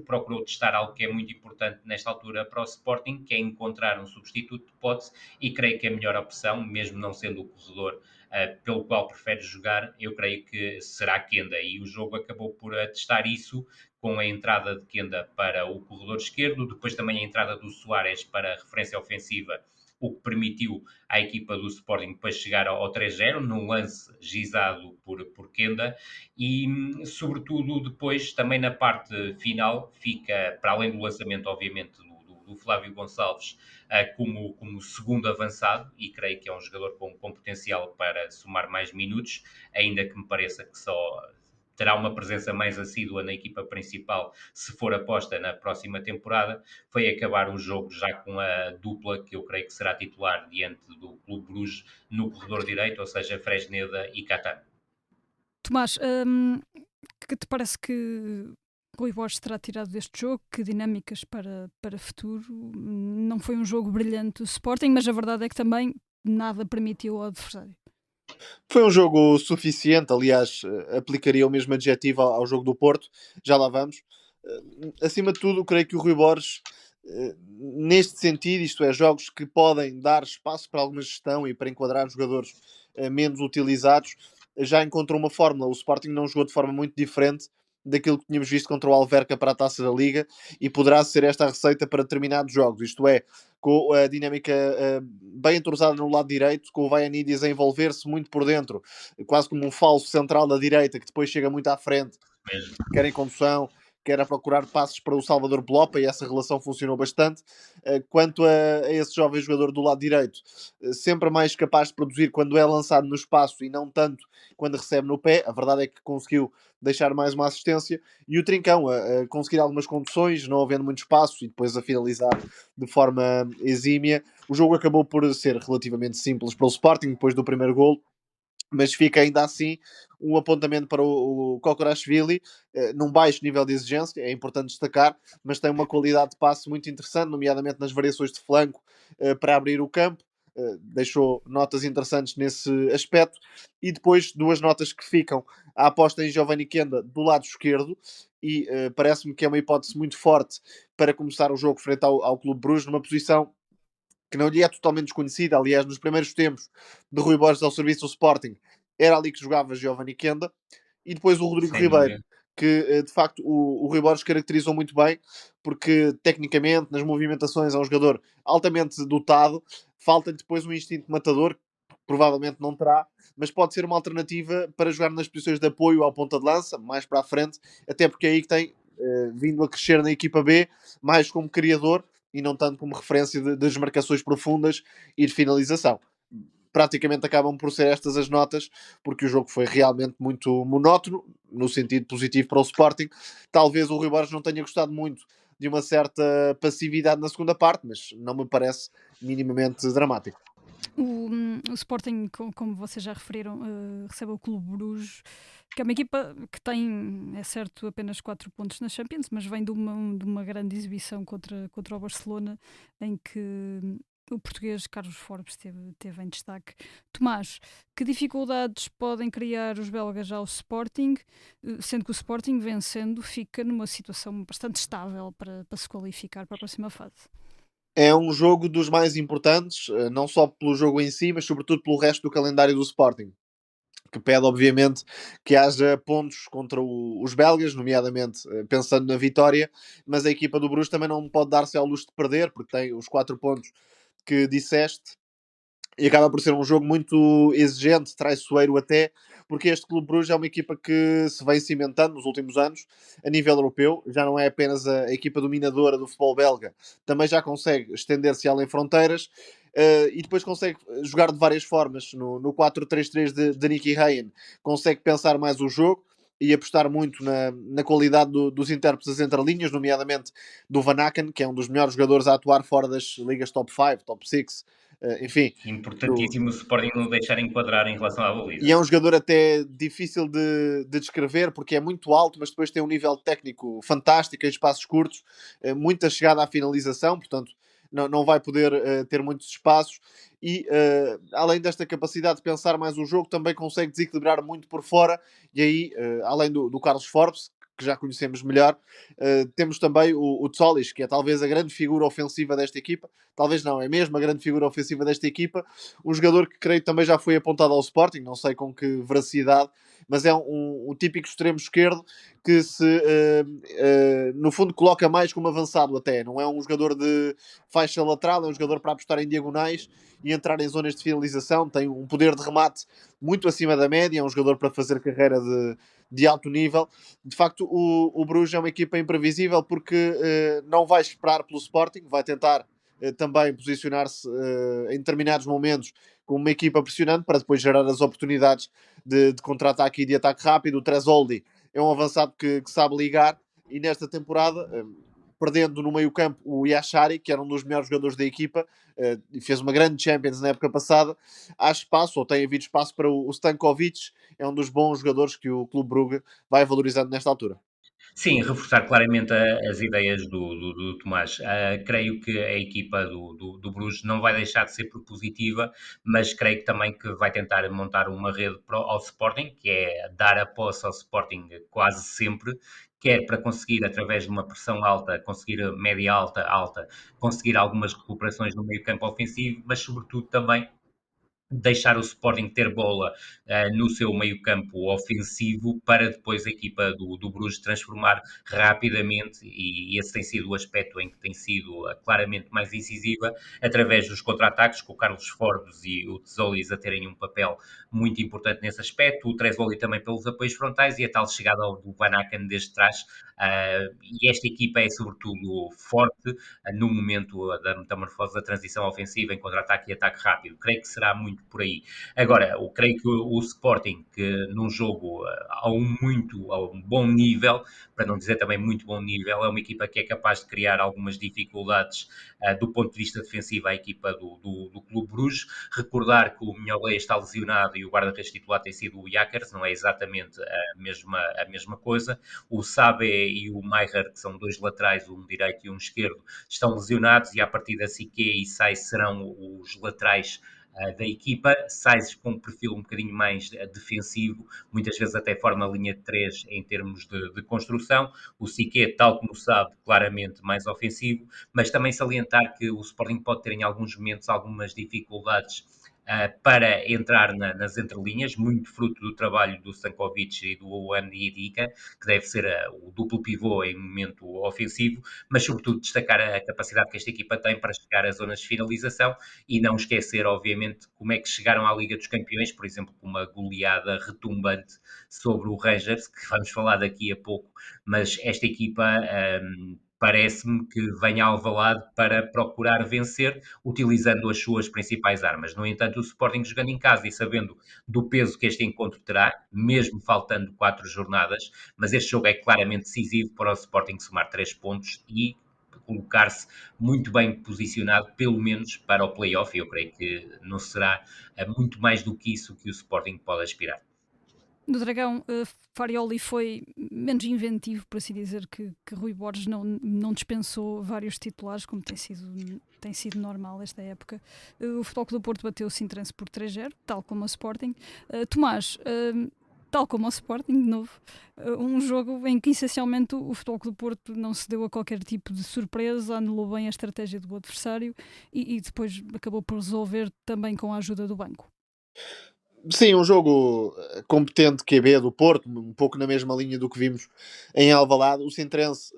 procurou testar algo que é muito importante nesta altura para o Sporting, que é encontrar um substituto de Pote, e creio que a melhor opção, mesmo não sendo o corredor pelo qual prefere jogar, eu creio que será Kenda, e o jogo acabou por testar isso, com a entrada de Kenda para o corredor esquerdo, depois também a entrada do Soares para a referência ofensiva o que permitiu à equipa do Sporting depois chegar ao 3-0, num lance gizado por Kenda, e sobretudo depois, também na parte final, fica, para além do lançamento, obviamente, do Flávio Gonçalves, como segundo avançado, e creio que é um jogador com potencial para somar mais minutos, ainda que me pareça que só terá uma presença mais assídua na equipa principal se for aposta na próxima temporada. Foi acabar o jogo já com a dupla que eu creio que será titular diante do Clube Bruges no corredor direito, ou seja, Fresneda e Catano. Tomás, que te parece que Rui Borges terá tirado deste jogo? Que dinâmicas para futuro? Não foi um jogo brilhante do Sporting, mas a verdade é que também nada permitiu ao adversário. Foi um jogo suficiente, aliás, aplicaria o mesmo adjetivo ao jogo do Porto, já lá vamos. Acima de tudo, creio que o Rui Borges, neste sentido, isto é, jogos que podem dar espaço para alguma gestão e para enquadrar jogadores menos utilizados, já encontrou uma fórmula. O Sporting não jogou de forma muito diferente daquilo que tínhamos visto contra o Alverca para a Taça da Liga, e poderá ser esta a receita para determinados jogos, isto é, com a dinâmica bem entrosada no lado direito, com o Vaianides a envolver-se muito por dentro, quase como um falso central da direita, que depois chega muito à frente, Mesmo. quer em condução, quer a procurar passos para o Salvador Blopa, e essa relação funcionou bastante. Quanto a esse jovem jogador do lado direito, sempre mais capaz de produzir quando é lançado no espaço e não tanto quando recebe no pé. A verdade é que conseguiu deixar mais uma assistência, e o Trincão a conseguir algumas conduções, não havendo muito espaço, e depois a finalizar de forma exímia. O jogo acabou por ser relativamente simples para o Sporting depois do primeiro golo, mas fica ainda assim um apontamento para o Kokorashvili, num baixo nível de exigência, é importante destacar, mas tem uma qualidade de passe muito interessante, nomeadamente nas variações de flanco para abrir o campo. Deixou notas interessantes nesse aspecto. E depois duas notas que ficam: a aposta em Giovanni Kenda do lado esquerdo, e parece-me que é uma hipótese muito forte para começar o jogo frente ao Clube Bruges, numa posição que não lhe é totalmente desconhecida. Aliás, nos primeiros tempos de Rui Borges ao serviço do Sporting, era ali que jogava Giovanni Kenda. E depois o Rodrigo Sem Ribeiro, dúvida. que de facto o Rui Borges caracterizou muito bem, porque tecnicamente, nas movimentações, é um jogador altamente dotado. Falta-lhe depois um instinto matador, que provavelmente não terá, mas pode ser uma alternativa para jogar nas posições de apoio ao ponta de lança, mais para a frente, até porque é aí que tem vindo a crescer na equipa B, mais como criador e não tanto como referência das marcações profundas e de finalização. Praticamente acabam por ser estas as notas, porque o jogo foi realmente muito monótono, no sentido positivo para o Sporting. Talvez o Rui Borges não tenha gostado muito de uma certa passividade na segunda parte, mas não me parece minimamente dramático. O Sporting, como vocês já referiram, recebe o Clube Bruges, que é uma equipa que tem, é certo, apenas 4 pontos na Champions, mas vem de uma grande exibição contra o Barcelona, em que o português Carlos Forbes teve em destaque. Tomás, que dificuldades podem criar os belgas ao Sporting, sendo que o Sporting, vencendo, fica numa situação bastante estável para se qualificar para a próxima fase? É um jogo dos mais importantes, não só pelo jogo em si, mas sobretudo pelo resto do calendário do Sporting, que pede, obviamente, que haja pontos contra os belgas, nomeadamente pensando na vitória, mas a equipa do Bruges também não pode dar-se ao luxo de perder, porque tem os 4 pontos que disseste, e acaba por ser um jogo muito exigente, traiçoeiro até, porque este Clube Bruges é uma equipa que se vem cimentando nos últimos anos a nível europeu. Já não é apenas a equipa dominadora do futebol belga, também já consegue estender-se além fronteiras, e depois consegue jogar de várias formas. No 4-3-3 de Nicky Hayen consegue pensar mais o jogo e apostar muito na qualidade dos intérpretes das entrelinhas, nomeadamente do Van Aken, que é um dos melhores jogadores a atuar fora das ligas top 5, top 6, enfim. Importantíssimo o Sporting não deixar enquadrar em relação à E é baliza. um jogador até difícil de descrever, porque é muito alto, mas depois tem um nível técnico fantástico em espaços curtos, muita chegada à finalização, portanto não vai poder ter muitos espaços. E além desta capacidade de pensar mais o jogo, também consegue desequilibrar muito por fora. E aí, além do Carlos Forbes, que já conhecemos melhor, temos também o Tsolis, que é talvez a grande figura ofensiva desta equipa. Talvez não, é mesmo a grande figura ofensiva desta equipa. Um jogador que creio também já foi apontado ao Sporting, não sei com que veracidade, mas é um típico extremo esquerdo que no fundo coloca mais como avançado até, não é um jogador de faixa lateral, é um jogador para apostar em diagonais e entrar em zonas de finalização, tem um poder de remate muito acima da média, é um jogador para fazer carreira de alto nível. De facto, o Bruges é uma equipa imprevisível porque não vai esperar pelo Sporting, vai tentar também posicionar-se em determinados momentos como uma equipa pressionante para depois gerar as oportunidades de contra-ataque e de ataque rápido. O Tresoldi é um avançado que sabe ligar e nesta temporada, perdendo no meio campo o Yashari, que era um dos melhores jogadores da equipa, e fez uma grande Champions na época passada, há espaço, ou tem havido espaço para o Stankovic, é um dos bons jogadores que o Clube Brugge vai valorizando nesta altura. Sim, reforçar claramente as ideias do Tomás. Creio que a equipa do Bruges não vai deixar de ser propositiva, mas creio que também que vai tentar montar uma rede ao Sporting, que é dar a posse ao Sporting quase sempre, quer para conseguir, através de uma pressão alta, conseguir média alta, alta, conseguir algumas recuperações no meio campo ofensivo, mas sobretudo também deixar o Sporting ter bola no seu meio-campo ofensivo para depois a equipa do Bruges transformar rapidamente, e esse tem sido o aspecto em que tem sido claramente mais incisiva, através dos contra-ataques, com o Carlos Forbes e o Tzolis a terem um papel muito importante nesse aspecto, o Tresolli também pelos apoios frontais e a tal chegada do Van Aken desde trás. E esta equipa é sobretudo forte no momento da metamorfose da transição ofensiva em contra-ataque e ataque rápido. Creio que será muito por aí. Agora, eu creio que o Sporting, que num jogo a um bom nível, para não dizer também muito bom nível, é uma equipa que é capaz de criar algumas dificuldades do ponto de vista defensivo à equipa do Clube Bruges. Recordar que o Mignolet está lesionado e o guarda-redes titular tem sido o Jakers, não é exatamente a mesma coisa. O Sabe e o Maier, que são dois laterais, um direito e um esquerdo, estão lesionados e a partir da Sique e Sais serão os laterais da equipa. Sais com um perfil um bocadinho mais defensivo, muitas vezes até forma a linha de 3 em termos de construção. O Sique, tal como sabe, claramente mais ofensivo, mas também salientar que o Sporting pode ter em alguns momentos algumas dificuldades para entrar nas entrelinhas, muito fruto do trabalho do Stankovic e do Ndicka, que deve ser o duplo pivô em momento ofensivo, mas sobretudo destacar a capacidade que esta equipa tem para chegar às zonas de finalização e não esquecer, obviamente, como é que chegaram à Liga dos Campeões, por exemplo, com uma goleada retumbante sobre o Rangers, que vamos falar daqui a pouco, mas esta equipa parece-me que vem ao Alvalade para procurar vencer, utilizando as suas principais armas. No entanto, o Sporting jogando em casa e sabendo do peso que este encontro terá, mesmo faltando 4 jornadas, mas este jogo é claramente decisivo para o Sporting somar 3 pontos e colocar-se muito bem posicionado, pelo menos para o play-off, e eu creio que não será muito mais do que isso que o Sporting pode aspirar. No Dragão, Farioli foi menos inventivo, por assim dizer, que Rui Borges não dispensou vários titulares, como tem sido normal esta época. O Futebol Clube do Porto bateu o Sintrense por 3-0, tal como o Sporting. Tomás, tal como o Sporting, de novo, um jogo em que essencialmente o Futebol Clube do Porto não se deu a qualquer tipo de surpresa, anulou bem a estratégia do adversário e depois acabou por resolver também com a ajuda do banco. Sim, um jogo competente QB do Porto, um pouco na mesma linha do que vimos em Alvalade. O Sintrense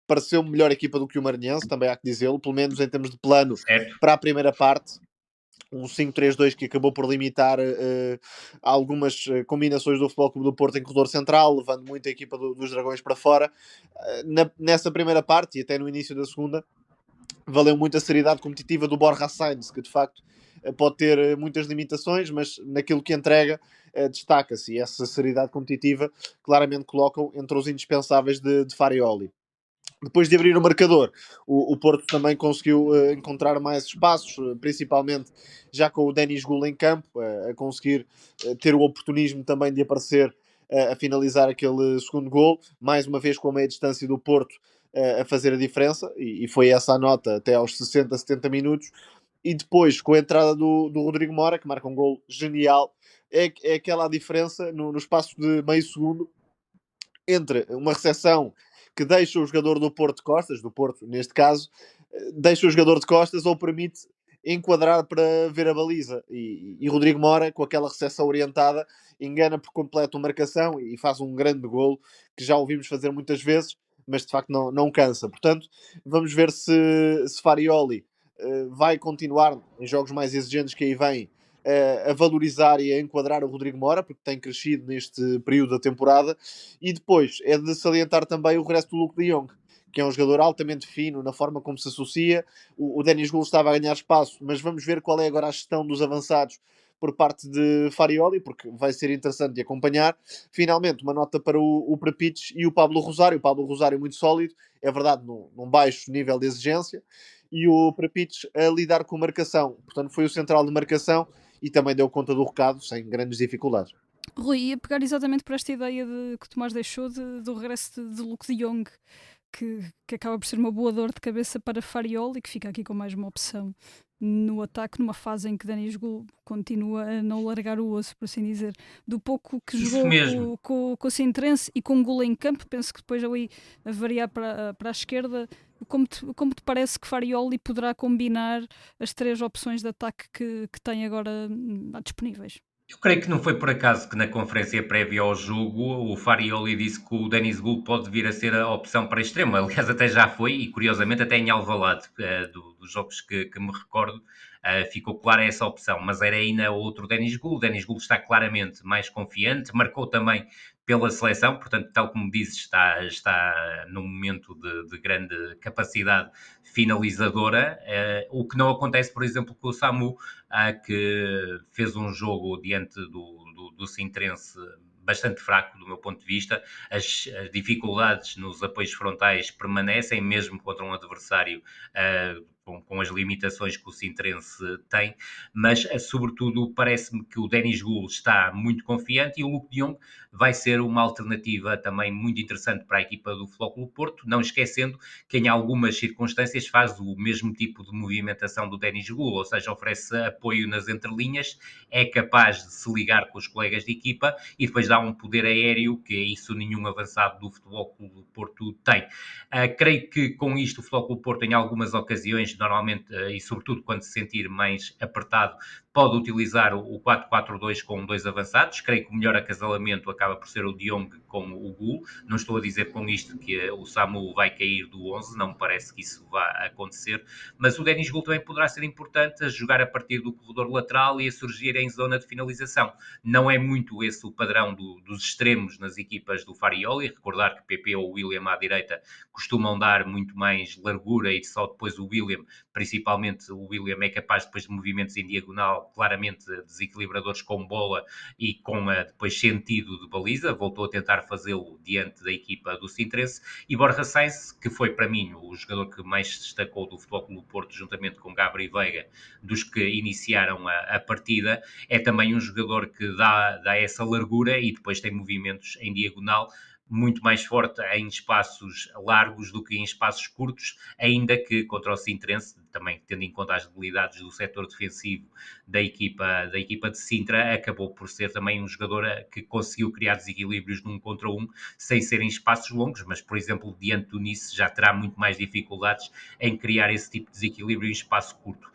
pareceu melhor equipa do que o Maranhense, também há que dizê-lo, pelo menos em termos de plano Certo. para a primeira parte. Um 5-3-2 que acabou por limitar algumas combinações do Futebol Clube do Porto em corredor central, levando muito a equipa dos Dragões para fora. Nessa primeira parte e até no início da segunda, valeu muito a seriedade competitiva do Borja Sainz, que de facto pode ter muitas limitações, mas naquilo que entrega destaca-se, e essa seriedade competitiva claramente colocam entre os indispensáveis de Farioli. Depois de abrir o marcador, o Porto também conseguiu encontrar mais espaços, principalmente já com o Denis Gul em campo, a conseguir ter o oportunismo também de aparecer a finalizar aquele segundo gol, mais uma vez com a meia distância do Porto a fazer a diferença, e foi essa a nota até aos 60, 70 minutos. E depois, com a entrada do Rodrigo Mora, que marca um gol genial, é aquela diferença no espaço de meio segundo entre uma recepção que deixa o jogador do Porto de costas, do Porto neste caso, deixa o jogador de costas ou permite enquadrar para ver a baliza. E Rodrigo Mora, com aquela recepção orientada, engana por completo a marcação e faz um grande golo que já ouvimos fazer muitas vezes, mas de facto não cansa. Portanto, vamos ver se Farioli vai continuar em jogos mais exigentes que aí vêm a valorizar e a enquadrar o Rodrigo Mora, porque tem crescido neste período da temporada. E depois é de salientar também o regresso do Luke de Jong, que é um jogador altamente fino na forma como se associa. O Denis Gould estava a ganhar espaço, mas vamos ver qual é agora a gestão dos avançados por parte de Farioli, porque vai ser interessante de acompanhar. Finalmente, uma nota para o Prepich e o Pablo Rosário. O Pablo Rosário muito sólido, é verdade, num baixo nível de exigência, e o Prepich a lidar com marcação. Portanto, foi o central de marcação e também deu conta do recado, sem grandes dificuldades. Rui, ia pegar exatamente por esta ideia que o Tomás deixou do regresso de Luke de Jong, que acaba por ser uma boa dor de cabeça para Farioli, que fica aqui com mais uma opção no ataque, numa fase em que Denis Gould continua a não largar o osso, por assim dizer. Do pouco que Isso jogou mesmo. com o Sintrense e com Gould em campo, penso que depois ali a variar para a esquerda, como te parece que Farioli poderá combinar as três opções de ataque que tem agora disponíveis? Eu creio que não foi por acaso que na conferência prévia ao jogo o Farioli disse que o Denis Gould pode vir a ser a opção para extremo. Aliás, até já foi e curiosamente até em Alvalade, dos jogos que me recordo, ficou clara essa opção. Mas era ainda outro Denis Gould. O Denis Gould está claramente mais confiante, marcou também pela seleção, portanto, tal como dizes, está num momento de grande capacidade finalizadora, o que não acontece, por exemplo, com o Samu, que fez um jogo diante do Sintrense bastante fraco do meu ponto de vista. As dificuldades nos apoios frontais permanecem, mesmo contra um adversário com as limitações que o Sintrense tem, mas sobretudo parece-me que o Denis Gould está muito confiante e o Luke de Jong vai ser uma alternativa também muito interessante para a equipa do Flóculo Porto, não esquecendo que em algumas circunstâncias faz o mesmo tipo de movimentação do Denis Gould, ou seja, oferece apoio nas entrelinhas, é capaz de se ligar com os colegas de equipa e depois dá um poder aéreo que isso nenhum avançado do Futebol Clube do Porto tem. Creio que com isto o Futebol Clube do Porto em algumas ocasiões, normalmente e sobretudo quando se sentir mais apertado, pode utilizar o 4-4-2 com dois avançados. Creio que o melhor acasalamento acaba por ser o De Jong com o Gould. Não estou a dizer com isto que o Samu vai cair do 11, não me parece que isso vá acontecer, mas o Denis Gould também poderá ser importante a jogar a partir do corredor lateral e a surgir em zona de finalização. Não é muito esse o padrão dos extremos nas equipas do Farioli. Recordar que PP ou William à direita costumam dar muito mais largura e só depois o William, principalmente o William, é capaz depois de movimentos em diagonal claramente desequilibradores com bola e com depois sentido de baliza. Voltou a tentar fazê-lo diante da equipa do Sintrense. E Borja Sainz, que foi para mim o jogador que mais se destacou do Futebol Clube do Porto, juntamente com Gabri Veiga, dos que iniciaram a partida, é também um jogador que dá essa largura e depois tem movimentos em diagonal muito mais forte em espaços largos do que em espaços curtos, ainda que contra o Sintrense, também tendo em conta as debilidades do setor defensivo da equipa de Sintra, acabou por ser também um jogador que conseguiu criar desequilíbrios num contra um, sem serem espaços longos, mas, por exemplo, diante do Nice já terá muito mais dificuldades em criar esse tipo de desequilíbrio em espaço curto.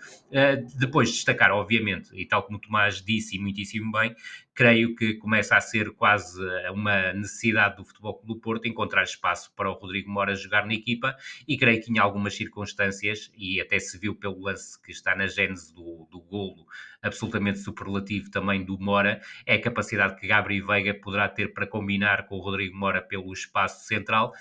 Depois destacar, obviamente, e tal como o Tomás disse e muitíssimo bem, creio que começa a ser quase uma necessidade do Futebol Clube do Porto encontrar espaço para o Rodrigo Mora jogar na equipa e creio que em algumas circunstâncias, e até se viu pelo lance que está na gênese do golo absolutamente superlativo também do Mora, é a capacidade que Gabriel Veiga poderá ter para combinar com o Rodrigo Mora pelo espaço central.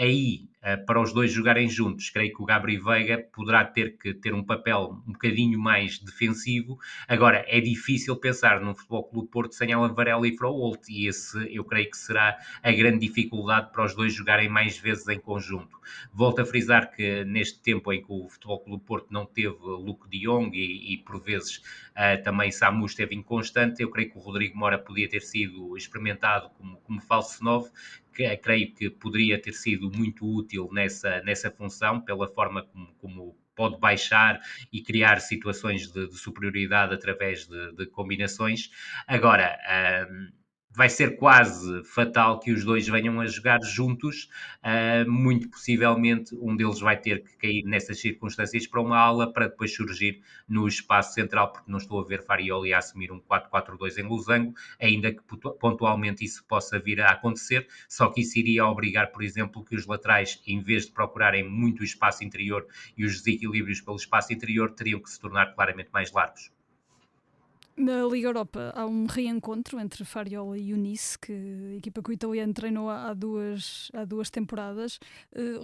Aí, para os dois jogarem juntos, creio que o Gabriel Veiga poderá ter que ter um papel um bocadinho mais defensivo. Agora, é difícil pensar num Futebol Clube Porto sem Alan Varela e Froholt, e esse eu creio que será a grande dificuldade para os dois jogarem mais vezes em conjunto. Volto a frisar que neste tempo em que o Futebol Clube Porto não teve Luke de Jong e por vezes também Samu esteve inconstante, eu creio que o Rodrigo Mora podia ter sido experimentado como falso 9, que creio que poderia ter sido muito útil nessa função, pela forma como pode baixar e criar situações de superioridade através de combinações. Agora, vai ser quase fatal que os dois venham a jogar juntos. Muito possivelmente um deles vai ter que cair nessas circunstâncias para uma ala para depois surgir no espaço central, porque não estou a ver Farioli a assumir um 4-4-2 em losango, ainda que pontualmente isso possa vir a acontecer, só que isso iria obrigar, por exemplo, que os laterais, em vez de procurarem muito o espaço interior e os desequilíbrios pelo espaço interior, teriam que se tornar claramente mais largos. Na Liga Europa há um reencontro entre Fariola e o Nice, que a equipa que o italiano treinou há duas temporadas.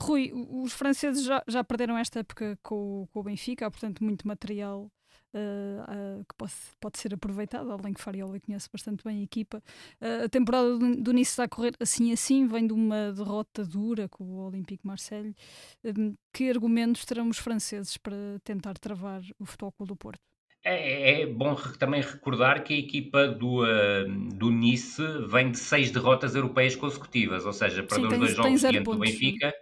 Rui, os franceses já perderam esta época com o Benfica, há portanto muito material que pode ser aproveitado, além que Fariola conhece bastante bem a equipa. A temporada do Nice está a correr assim, vem de uma derrota dura com o Olympique Marseille. Que argumentos terão os franceses para tentar travar o Futebol Clube do Porto? É bom também recordar que a equipa do Nice vem de 6 derrotas europeias consecutivas, ou seja, Sim, perdeu os 2 tem jogos 0 diante do pontos. Benfica,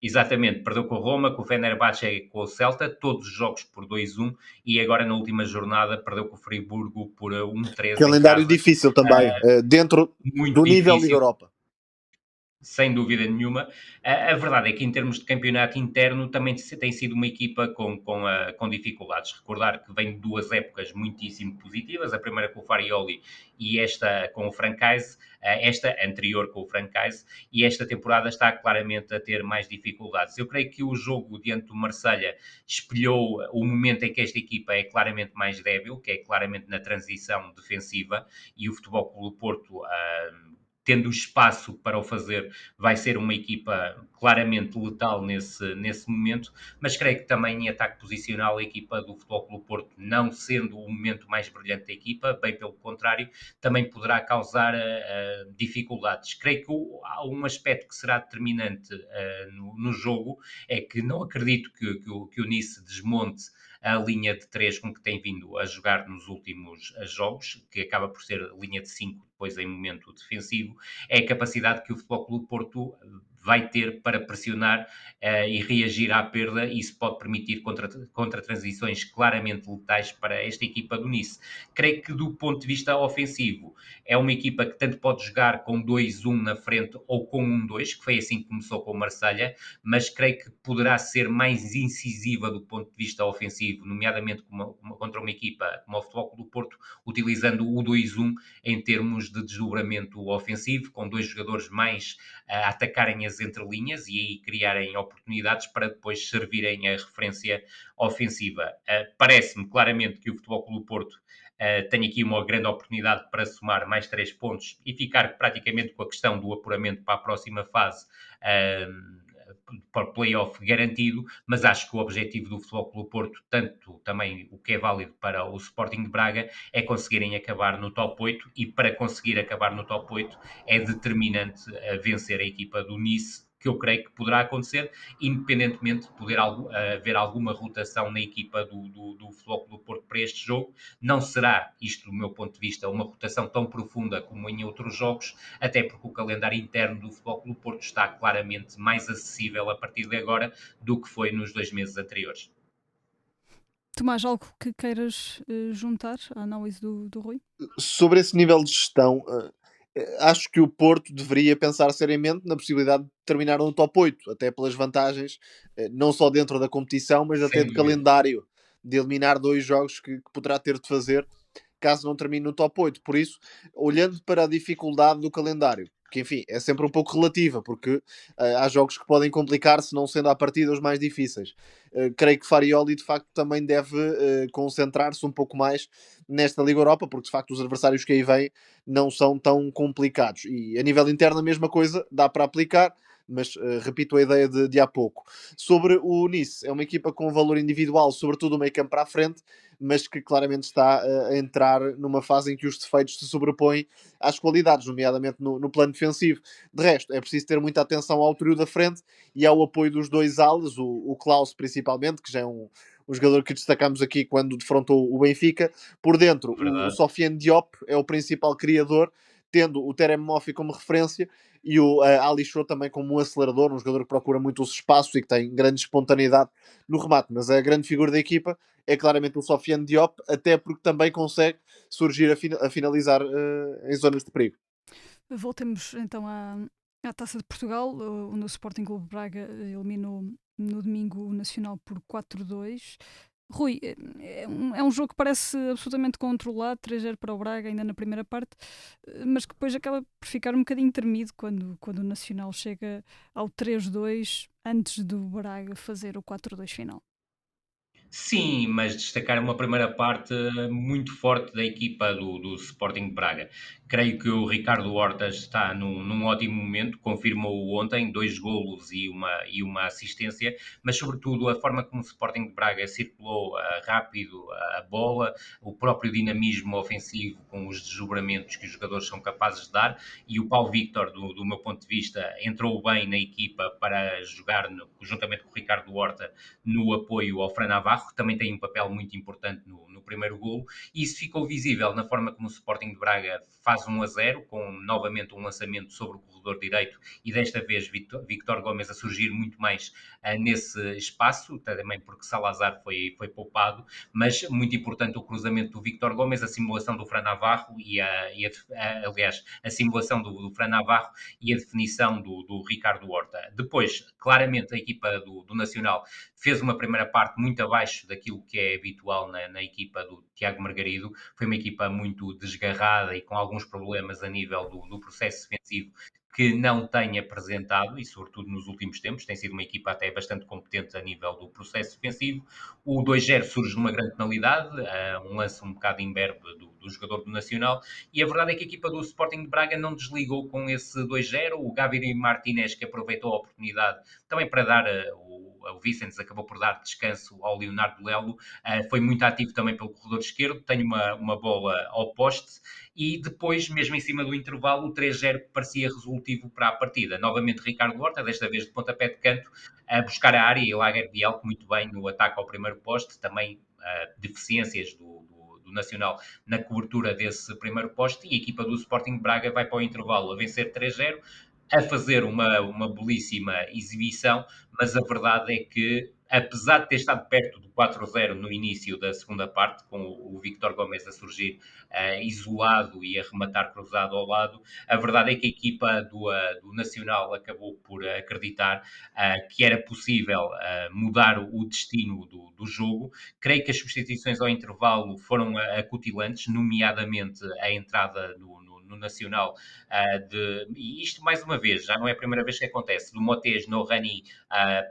exatamente, perdeu com o Roma, com o Fenerbahçe e com o Celta, todos os jogos por 2-1, e agora na última jornada perdeu com o Friburgo por 1-3 em Calendário casa, difícil também, dentro muito do nível Liga difícil. Europa. Sem dúvida nenhuma. A verdade é que, em termos de campeonato interno, também tem sido uma equipa com dificuldades. Recordar que vem de 2 épocas muitíssimo positivas, a primeira com o Farioli e esta com o Francaise, esta anterior com o Francaise, e esta temporada está claramente a ter mais dificuldades. Eu creio que o jogo diante do Marselha espelhou o momento em que esta equipa é claramente mais débil, que é claramente na transição defensiva, e o Futebol Clube do Porto, tendo espaço para o fazer, vai ser uma equipa claramente letal nesse momento, mas creio que também em ataque posicional a equipa do Futebol Clube Porto, não sendo o momento mais brilhante da equipa, bem pelo contrário, também poderá causar dificuldades. Creio que há um aspecto que será determinante no jogo, é que não acredito que o Nice desmonte a linha de 3 com que tem vindo a jogar nos últimos jogos, que acaba por ser linha de 5 depois em momento defensivo, é a capacidade que o Futebol Clube Porto vai ter para pressionar e reagir à perda, e isso pode permitir contra-transições claramente letais para esta equipa do Nice. Creio que do ponto de vista ofensivo, é uma equipa que tanto pode jogar com 2-1 na frente ou com 1-2, que foi assim que começou com o Marselha, mas creio que poderá ser mais incisiva do ponto de vista ofensivo, nomeadamente contra uma equipa como o Futebol Clube do Porto, utilizando o 2-1 em termos de desdobramento ofensivo, com 2 jogadores mais a atacarem as entrelinhas e aí criarem oportunidades para depois servirem a referência ofensiva. Parece-me claramente que o Futebol Clube do Porto tem aqui uma grande oportunidade para somar mais 3 pontos e ficar praticamente com a questão do apuramento para a próxima fase para o play-off garantido, mas acho que o objetivo do Futebol Clube Porto, tanto também o que é válido para o Sporting de Braga, é conseguirem acabar no top 8, e para conseguir acabar no top 8 é determinante vencer a equipa do Nice, que eu creio que poderá acontecer, independentemente de poder haver alguma rotação na equipa do Futebol Clube Porto para este jogo. Não será, isto do meu ponto de vista, uma rotação tão profunda como em outros jogos, até porque o calendário interno do Futebol Clube Porto está claramente mais acessível a partir de agora do que foi nos 2 meses anteriores. Tomás, algo que queiras juntar à análise do Rui? Sobre esse nível de gestão, acho que o Porto deveria pensar seriamente na possibilidade de terminar no top 8, até pelas vantagens, não só dentro da competição, mas até de calendário, de eliminar 2 jogos que poderá ter de fazer caso não termine no top 8. Por isso, olhando para a dificuldade do calendário, que enfim, é sempre um pouco relativa, porque há jogos que podem complicar-se, não sendo à partida os mais difíceis. Creio que Farioli de facto também deve concentrar-se um pouco mais nesta Liga Europa, porque de facto os adversários que aí vêm não são tão complicados. E a nível interno a mesma coisa, dá para aplicar, mas repito a ideia de há pouco. Sobre o Nice, é uma equipa com valor individual, sobretudo o meio campo para a frente, mas que claramente está a entrar numa fase em que os defeitos se sobrepõem às qualidades, nomeadamente no plano defensivo. De resto, é preciso ter muita atenção ao trio da frente e ao apoio dos 2 alas, o Klaus principalmente, que já é um jogador que destacamos aqui quando defrontou o Benfica. Por dentro, o Sofiane Diop é o principal criador, tendo o Terem Moffi como referência e o Ali Chou também como um acelerador, um jogador que procura muito os espaços e que tem grande espontaneidade no remate. Mas a grande figura da equipa é claramente o Sofiane Diop, até porque também consegue surgir a finalizar em zonas de perigo. Voltemos então à Taça de Portugal, onde o Sporting Clube de Braga eliminou no domingo o Nacional por 4-2. Rui, é um jogo que parece absolutamente controlado, 3-0 para o Braga, ainda na primeira parte, mas que depois acaba por ficar um bocadinho tremido quando o Nacional chega ao 3-2 antes do Braga fazer o 4-2 final. Sim, mas destacar uma primeira parte muito forte da equipa do Sporting de Braga. Creio que o Ricardo Horta está num ótimo momento, confirmou ontem 2 golos e uma assistência, mas sobretudo a forma como o Sporting de Braga circulou rápido a bola, o próprio dinamismo ofensivo com os desdobramentos que os jogadores são capazes de dar, e o Paulo Victor, do meu ponto de vista, entrou bem na equipa para jogar juntamente com o Ricardo Horta no apoio ao Fran Navarro, que também tem um papel muito importante no primeiro golo, e isso ficou visível na forma como o Sporting de Braga faz 1-0, com novamente um lançamento sobre o corredor direito, e desta vez Victor Gomes a surgir muito mais nesse espaço, também porque Salazar foi poupado, mas muito importante o cruzamento do Victor Gomes, a simulação do Fran Navarro aliás, a simulação do Fran Navarro e a definição do Ricardo Horta. Depois, claramente, a equipa do Nacional fez uma primeira parte muito abaixo daquilo que é habitual na equipa do Tiago Margarido. Foi uma equipa muito desgarrada e com alguns problemas a nível do processo defensivo que não tem apresentado, e sobretudo nos últimos tempos, tem sido uma equipa até bastante competente a nível do processo defensivo. O 2-0 surge numa grande penalidade, um lance um bocado imberbe do jogador do Nacional, e a verdade é que a equipa do Sporting de Braga não desligou com esse 2-0. O Gabriel Martinez, que aproveitou a oportunidade também para dar o Vicens acabou por dar descanso ao Leonardo Lelo, foi muito ativo também pelo corredor esquerdo, tem uma bola ao poste, e depois, mesmo em cima do intervalo, o 3-0 parecia resolutivo para a partida. Novamente Ricardo Horta, desta vez de pontapé de canto, a buscar a área, e Lagerbielke muito bem no ataque ao primeiro poste, também deficiências do Nacional na cobertura desse primeiro poste, e a equipa do Sporting de Braga vai para o intervalo a vencer 3-0, a fazer uma belíssima exibição, mas a verdade é que, apesar de ter estado perto do 4-0 no início da segunda parte, com o Victor Gomes a surgir isolado e a rematar cruzado ao lado, a verdade é que a equipa do Nacional acabou por acreditar que era possível mudar o destino do jogo. Creio que as substituições ao intervalo foram acutilantes, nomeadamente a entrada no Nacional, e isto mais uma vez, já não é a primeira vez que acontece, do Motés no Rani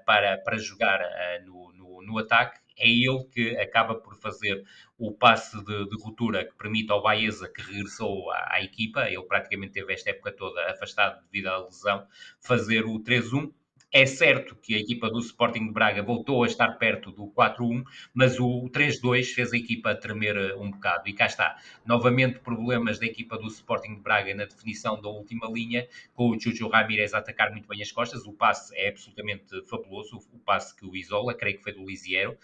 para jogar no ataque. É ele que acaba por fazer o passe de ruptura que permite ao Baeza, que regressou à equipa, ele praticamente teve esta época toda afastado devido à lesão, fazer o 3-1. É certo que a equipa do Sporting de Braga voltou a estar perto do 4-1, mas o 3-2 fez a equipa tremer um bocado. E cá está, novamente problemas da equipa do Sporting de Braga na definição da última linha, com o Chucho Ramírez a atacar muito bem as costas. O passe é absolutamente fabuloso, o passe que o isola, creio que foi do Lisiero,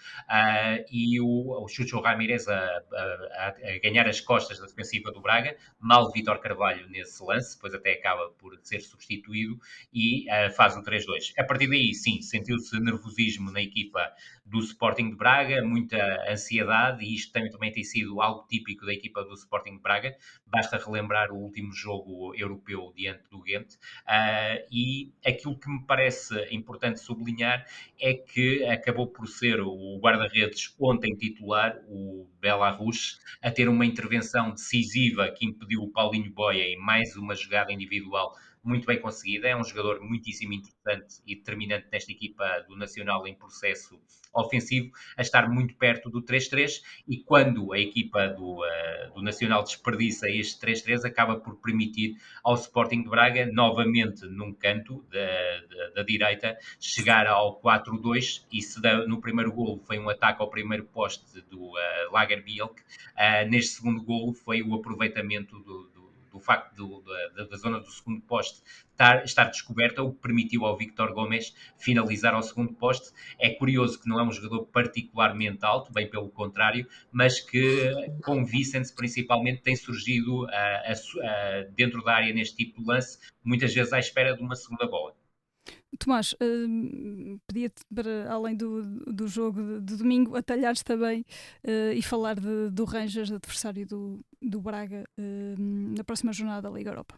e o Chucho Ramírez a ganhar as costas da defensiva do Braga, mal Vítor Carvalho nesse lance, depois até acaba por ser substituído e faz o 3-2. A partir daí, sim, sentiu-se nervosismo na equipa do Sporting de Braga, muita ansiedade, e isto também tem sido algo típico da equipa do Sporting de Braga. Basta relembrar o último jogo europeu diante do Ghent, e aquilo que me parece importante sublinhar é que acabou por ser o guarda-redes ontem titular, o Belarus, a ter uma intervenção decisiva que impediu o Paulinho Boia em mais uma jogada individual muito bem conseguida. É um jogador muitíssimo interessante e determinante nesta equipa do Nacional em processo ofensivo, a estar muito perto do 3-3, e quando a equipa do Nacional desperdiça este 3-3, acaba por permitir ao Sporting de Braga, novamente num canto da direita, chegar ao 4-2, e se no primeiro golo foi um ataque ao primeiro poste do Lagerbielke, neste segundo golo foi o aproveitamento do facto da zona do segundo poste estar descoberta, o que permitiu ao Victor Gomes finalizar ao segundo poste. É curioso que não é um jogador particularmente alto, bem pelo contrário, mas que com Vicens principalmente tem surgido dentro da área neste tipo de lance, muitas vezes à espera de uma segunda bola. Tomás, pedia-te para, além do jogo de domingo, atalhares também e falar do Rangers, adversário do Braga, na próxima jornada da Liga Europa.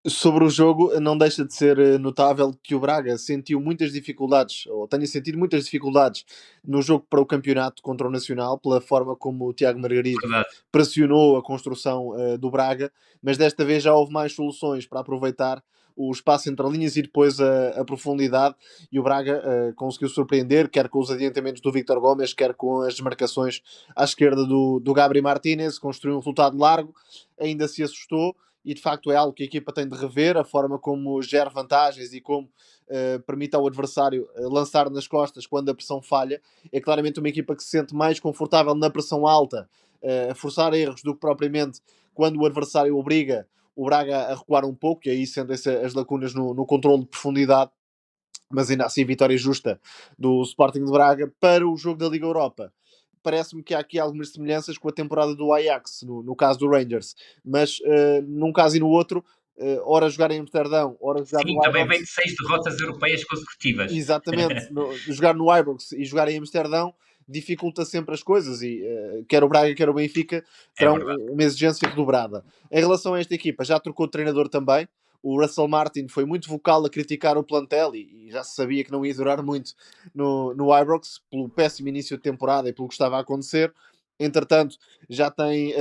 Sobre o jogo, não deixa de ser notável que o Braga sentiu muitas dificuldades, ou tenha sentido muitas dificuldades no jogo para o campeonato contra o Nacional, pela forma como o Tiago Margarido Verdade. pressionou a construção do Braga, mas desta vez já houve mais soluções para aproveitar o espaço entre linhas e depois a profundidade, e o Braga conseguiu surpreender, quer com os adiantamentos do Víctor Gomes, quer com as desmarcações à esquerda do Gabri Martínez, construiu um resultado largo, ainda se assustou, e de facto é algo que a equipa tem de rever, a forma como gera vantagens e como permite ao adversário lançar nas costas quando a pressão falha. É claramente uma equipa que se sente mais confortável na pressão alta, a forçar erros, do que propriamente quando o adversário obriga o Braga a recuar um pouco, e aí sentem-se as lacunas no controle de profundidade, mas ainda assim vitória justa do Sporting de Braga. Para o jogo da Liga Europa, parece-me que há aqui algumas semelhanças com a temporada do Ajax, no caso do Rangers, mas num caso e no outro, ora jogar em Amsterdão, ora jogar Sim, no também vem Ibrox. de 6 derrotas europeias consecutivas. Exatamente, jogar no Ibrox e jogar em Amsterdão dificulta sempre as coisas, e quer o Braga quer o Benfica É terão verdade. uma exigência redobrada. Em relação a esta equipa, já trocou de treinador também. O Russell Martin foi muito vocal a criticar o plantel, e já se sabia que não ia durar muito no Ibrox, pelo péssimo início de temporada e pelo que estava a acontecer. Entretanto, já tem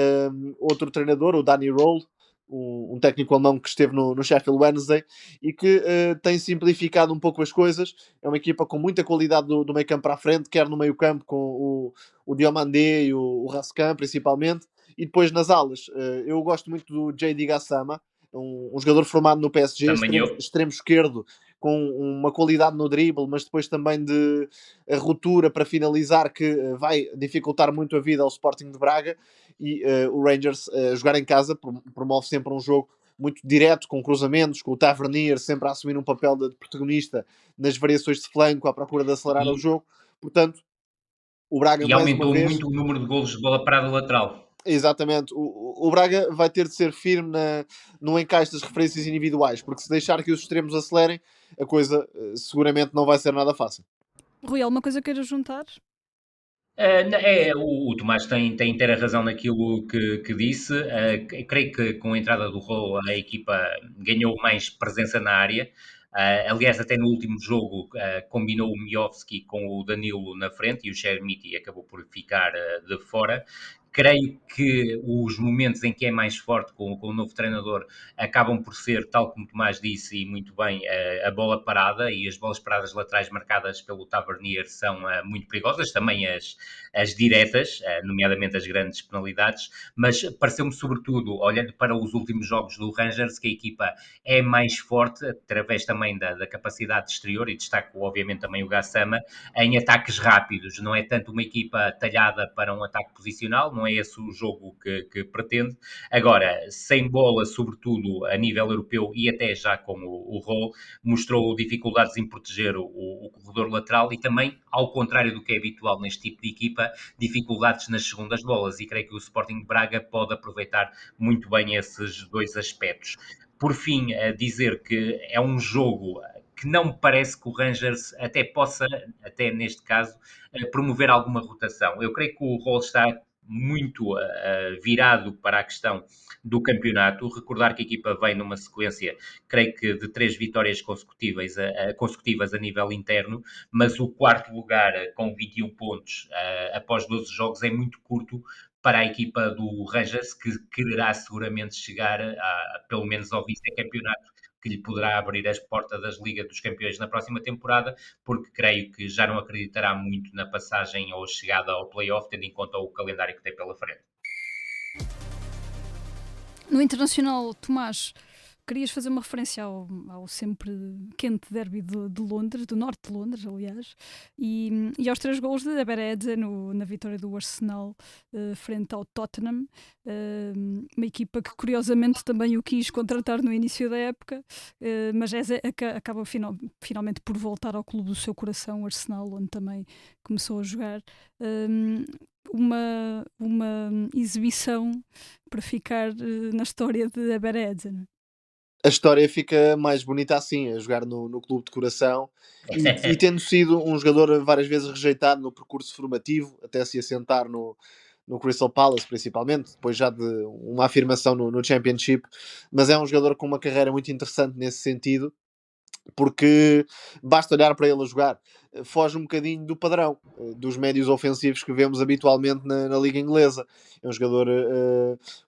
outro treinador, o Danny Roll, um técnico alemão que esteve no Sheffield Wednesday, e que tem simplificado um pouco as coisas. É uma equipa com muita qualidade do meio campo para a frente, quer no meio campo com o Diomandé e o Rascan principalmente, e depois nas alas. Eu gosto muito do J.D. Gassama, um jogador formado no PSG, Também eu. extremo esquerdo, com uma qualidade no drible, mas depois também de a ruptura para finalizar, que vai dificultar muito a vida ao Sporting de Braga. E o Rangers jogar em casa promove sempre um jogo muito direto, com cruzamentos, com o Tavernier sempre a assumir um papel de protagonista nas variações de flanco, à procura de acelerar o E, jogo. Portanto, o Braga, e mais uma aumentou vez, muito o número de golos de bola parada lateral. exatamente, o Braga vai ter de ser firme no encaixe das referências individuais, porque se deixar que os extremos acelerem, a coisa seguramente não vai ser nada fácil. Rui, alguma coisa queiras juntar? O Tomás tem inteira razão naquilo que disse. Creio que com a entrada do Rolo a equipa ganhou mais presença na área. Aliás, até no último jogo combinou o Miovski com o Danilo na frente e o Chermiti acabou por ficar de fora. Creio que os momentos em que é mais forte com o novo treinador acabam por ser, tal como o Tomás disse, e muito bem, a bola parada, e as bolas paradas laterais marcadas pelo Tavernier são muito perigosas, também as diretas, nomeadamente as grandes penalidades, mas pareceu-me sobretudo, olhando para os últimos jogos do Rangers, que a equipa é mais forte, através também da capacidade exterior, e destaco obviamente também o Gassama, em ataques rápidos. Não é tanto uma equipa talhada para um ataque posicional, não é esse o jogo que pretende. Agora, sem bola, sobretudo a nível europeu e até já com o Rol, mostrou dificuldades em proteger o corredor lateral e também, ao contrário do que é habitual neste tipo de equipa, dificuldades nas segundas bolas. E creio que o Sporting de Braga pode aproveitar muito bem esses dois aspectos. Por fim, a dizer que é um jogo que não me parece que o Rangers até possa, até neste caso, promover alguma rotação. Eu creio que o Rol está muito virado para a questão do campeonato. Recordar que a equipa vem numa sequência, creio que de 3 vitórias consecutivas a nível interno, mas o quarto lugar com 21 pontos após 12 jogos é muito curto para a equipa do Rangers, que quererá seguramente chegar pelo menos ao vice-campeonato, que lhe poderá abrir as portas das Liga dos Campeões na próxima temporada, porque creio que já não acreditará muito na passagem ou chegada ao play-off, tendo em conta o calendário que tem pela frente. No Internacional, Tomás, querias fazer uma referência ao sempre quente derby de Londres, do norte de Londres, aliás, e aos 3 gols de Eberezer na vitória do Arsenal frente ao Tottenham, uma equipa que curiosamente também o quis contratar no início da época, mas acaba finalmente por voltar ao clube do seu coração, o Arsenal, onde também começou a jogar. Uma exibição para ficar na história de Eberezer. A história fica mais bonita assim, a jogar no clube de coração, e tendo sido um jogador várias vezes rejeitado no percurso formativo, até se assentar no Crystal Palace principalmente, depois já de uma afirmação no Championship, mas é um jogador com uma carreira muito interessante nesse sentido, porque basta olhar para ele a jogar, foge um bocadinho do padrão dos médios ofensivos que vemos habitualmente na Liga Inglesa. É um jogador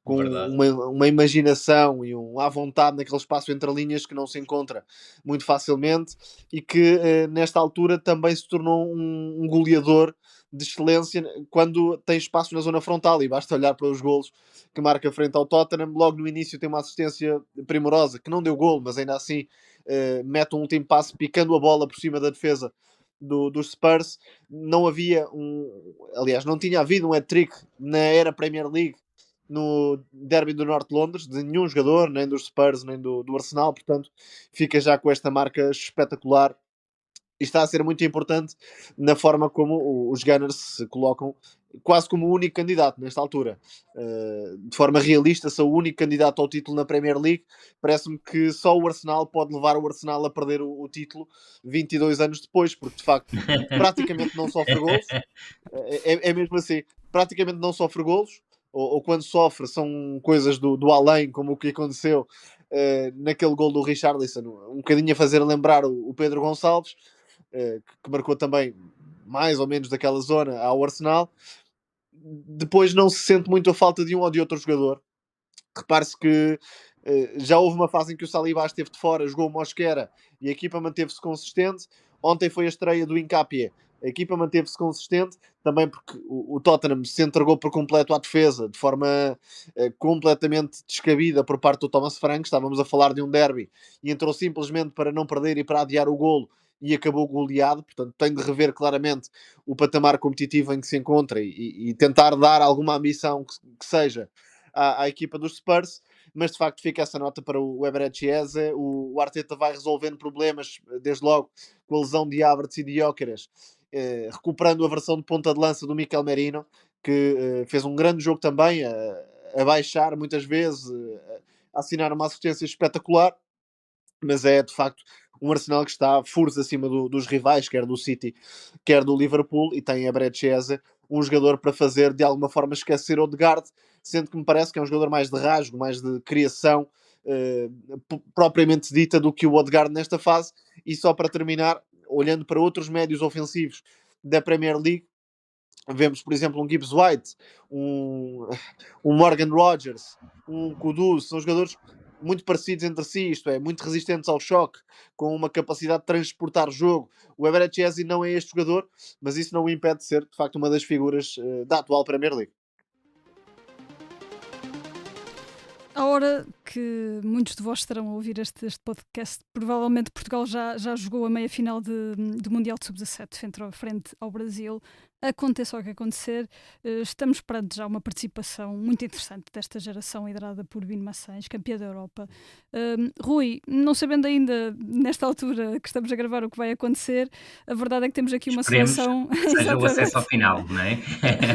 com uma imaginação e à vontade naquele espaço entre linhas que não se encontra muito facilmente, e que nesta altura também se tornou um goleador de excelência quando tem espaço na zona frontal, e basta olhar para os golos que marca frente ao Tottenham. Logo no início tem uma assistência primorosa, que não deu golo, mas ainda assim mete um último passo picando a bola por cima da defesa dos Spurs. Não havia aliás, não tinha havido um hat-trick na era Premier League no derby do Norte de Londres, de nenhum jogador, nem dos Spurs, nem do Arsenal, portanto fica já com esta marca espetacular. E está a ser muito importante na forma como os Gunners se colocam quase como o único candidato nesta altura. De forma realista, sou o único candidato ao título na Premier League. Parece-me que só o Arsenal pode levar o Arsenal a perder o título 22 anos depois, porque de facto praticamente não sofre golos. É mesmo assim, praticamente não sofre golos, ou quando sofre são coisas do além, como o que aconteceu naquele gol do Richarlison, um bocadinho a fazer lembrar o Pedro Gonçalves, que marcou também mais ou menos daquela zona ao Arsenal. Depois não se sente muito a falta de um ou de outro jogador. Repare-se que já houve uma fase em que o Saliba esteve de fora, jogou o Mosquera e a equipa manteve-se consistente. Ontem foi a estreia do Hincapié, a equipa manteve-se consistente, também porque o Tottenham se entregou por completo à defesa, de forma completamente descabida por parte do Thomas Frank. Estávamos a falar de um derby e entrou simplesmente para não perder e para adiar o golo, e acabou goleado. Portanto, tem de rever claramente o patamar competitivo em que se encontra e tentar dar alguma ambição que seja à equipa dos Spurs. Mas de facto fica essa nota para o Eberechi Eze. O Arteta vai resolvendo problemas, desde logo com a lesão de Havertz e de Gyökeres, recuperando a versão de ponta de lança do Mikel Merino, que fez um grande jogo também, a baixar muitas vezes, a assinar uma assistência espetacular. Mas é de facto um Arsenal que está furos acima dos rivais, quer do City, quer do Liverpool, e tem a Breccia, um jogador para fazer de alguma forma esquecer o Odegaard, sendo que me parece que é um jogador mais de rasgo, mais de criação propriamente dita do que o Odegaard nesta fase. E só para terminar, olhando para outros médios ofensivos da Premier League, vemos, por exemplo, um Gibbs White, um Morgan Rogers, um Kudus. São jogadores muito parecidos entre si, isto é, muito resistentes ao choque, com uma capacidade de transportar o jogo. O Eberechi não é este jogador, mas isso não o impede de ser, de facto, uma das figuras da atual Premier League. A hora que muitos de vós estarão a ouvir este podcast, provavelmente Portugal já jogou a meia-final do Mundial de Sub-17 frente ao Brasil. Aconteça o que acontecer, estamos perante já uma participação muito interessante desta geração liderada por Bino Maçães, campeã da Europa. Rui, não sabendo ainda, nesta altura que estamos a gravar, o que vai acontecer, a verdade é que temos aqui uma seleção... seja o acesso ao final, não é?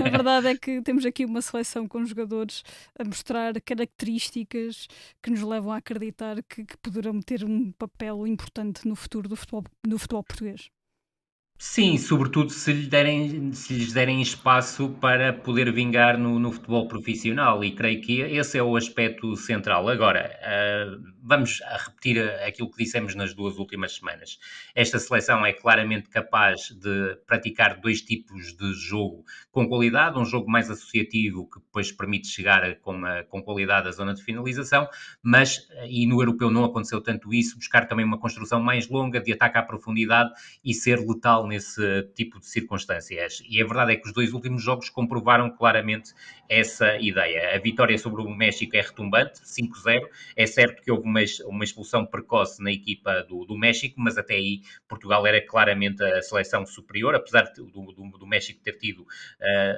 A verdade é que temos aqui uma seleção com jogadores a mostrar características que nos levam a acreditar que poderão ter um papel importante no futuro do futebol português. Sim, sobretudo se lhes derem espaço para poder vingar no futebol profissional, e creio que esse é o aspecto central. Agora, vamos a repetir aquilo que dissemos nas 2 últimas semanas. Esta seleção é claramente capaz de praticar 2 tipos de jogo com qualidade, um jogo mais associativo que depois permite chegar com qualidade à zona de finalização, mas, e no europeu não aconteceu tanto isso, buscar também uma construção mais longa de ataque à profundidade e ser letal nesse tipo de circunstâncias. E a verdade é que os 2 últimos jogos comprovaram claramente essa ideia. A vitória sobre o México é retumbante, 5-0. É certo que houve uma expulsão precoce na equipa do México, mas até aí Portugal era claramente a seleção superior, apesar do México ter tido,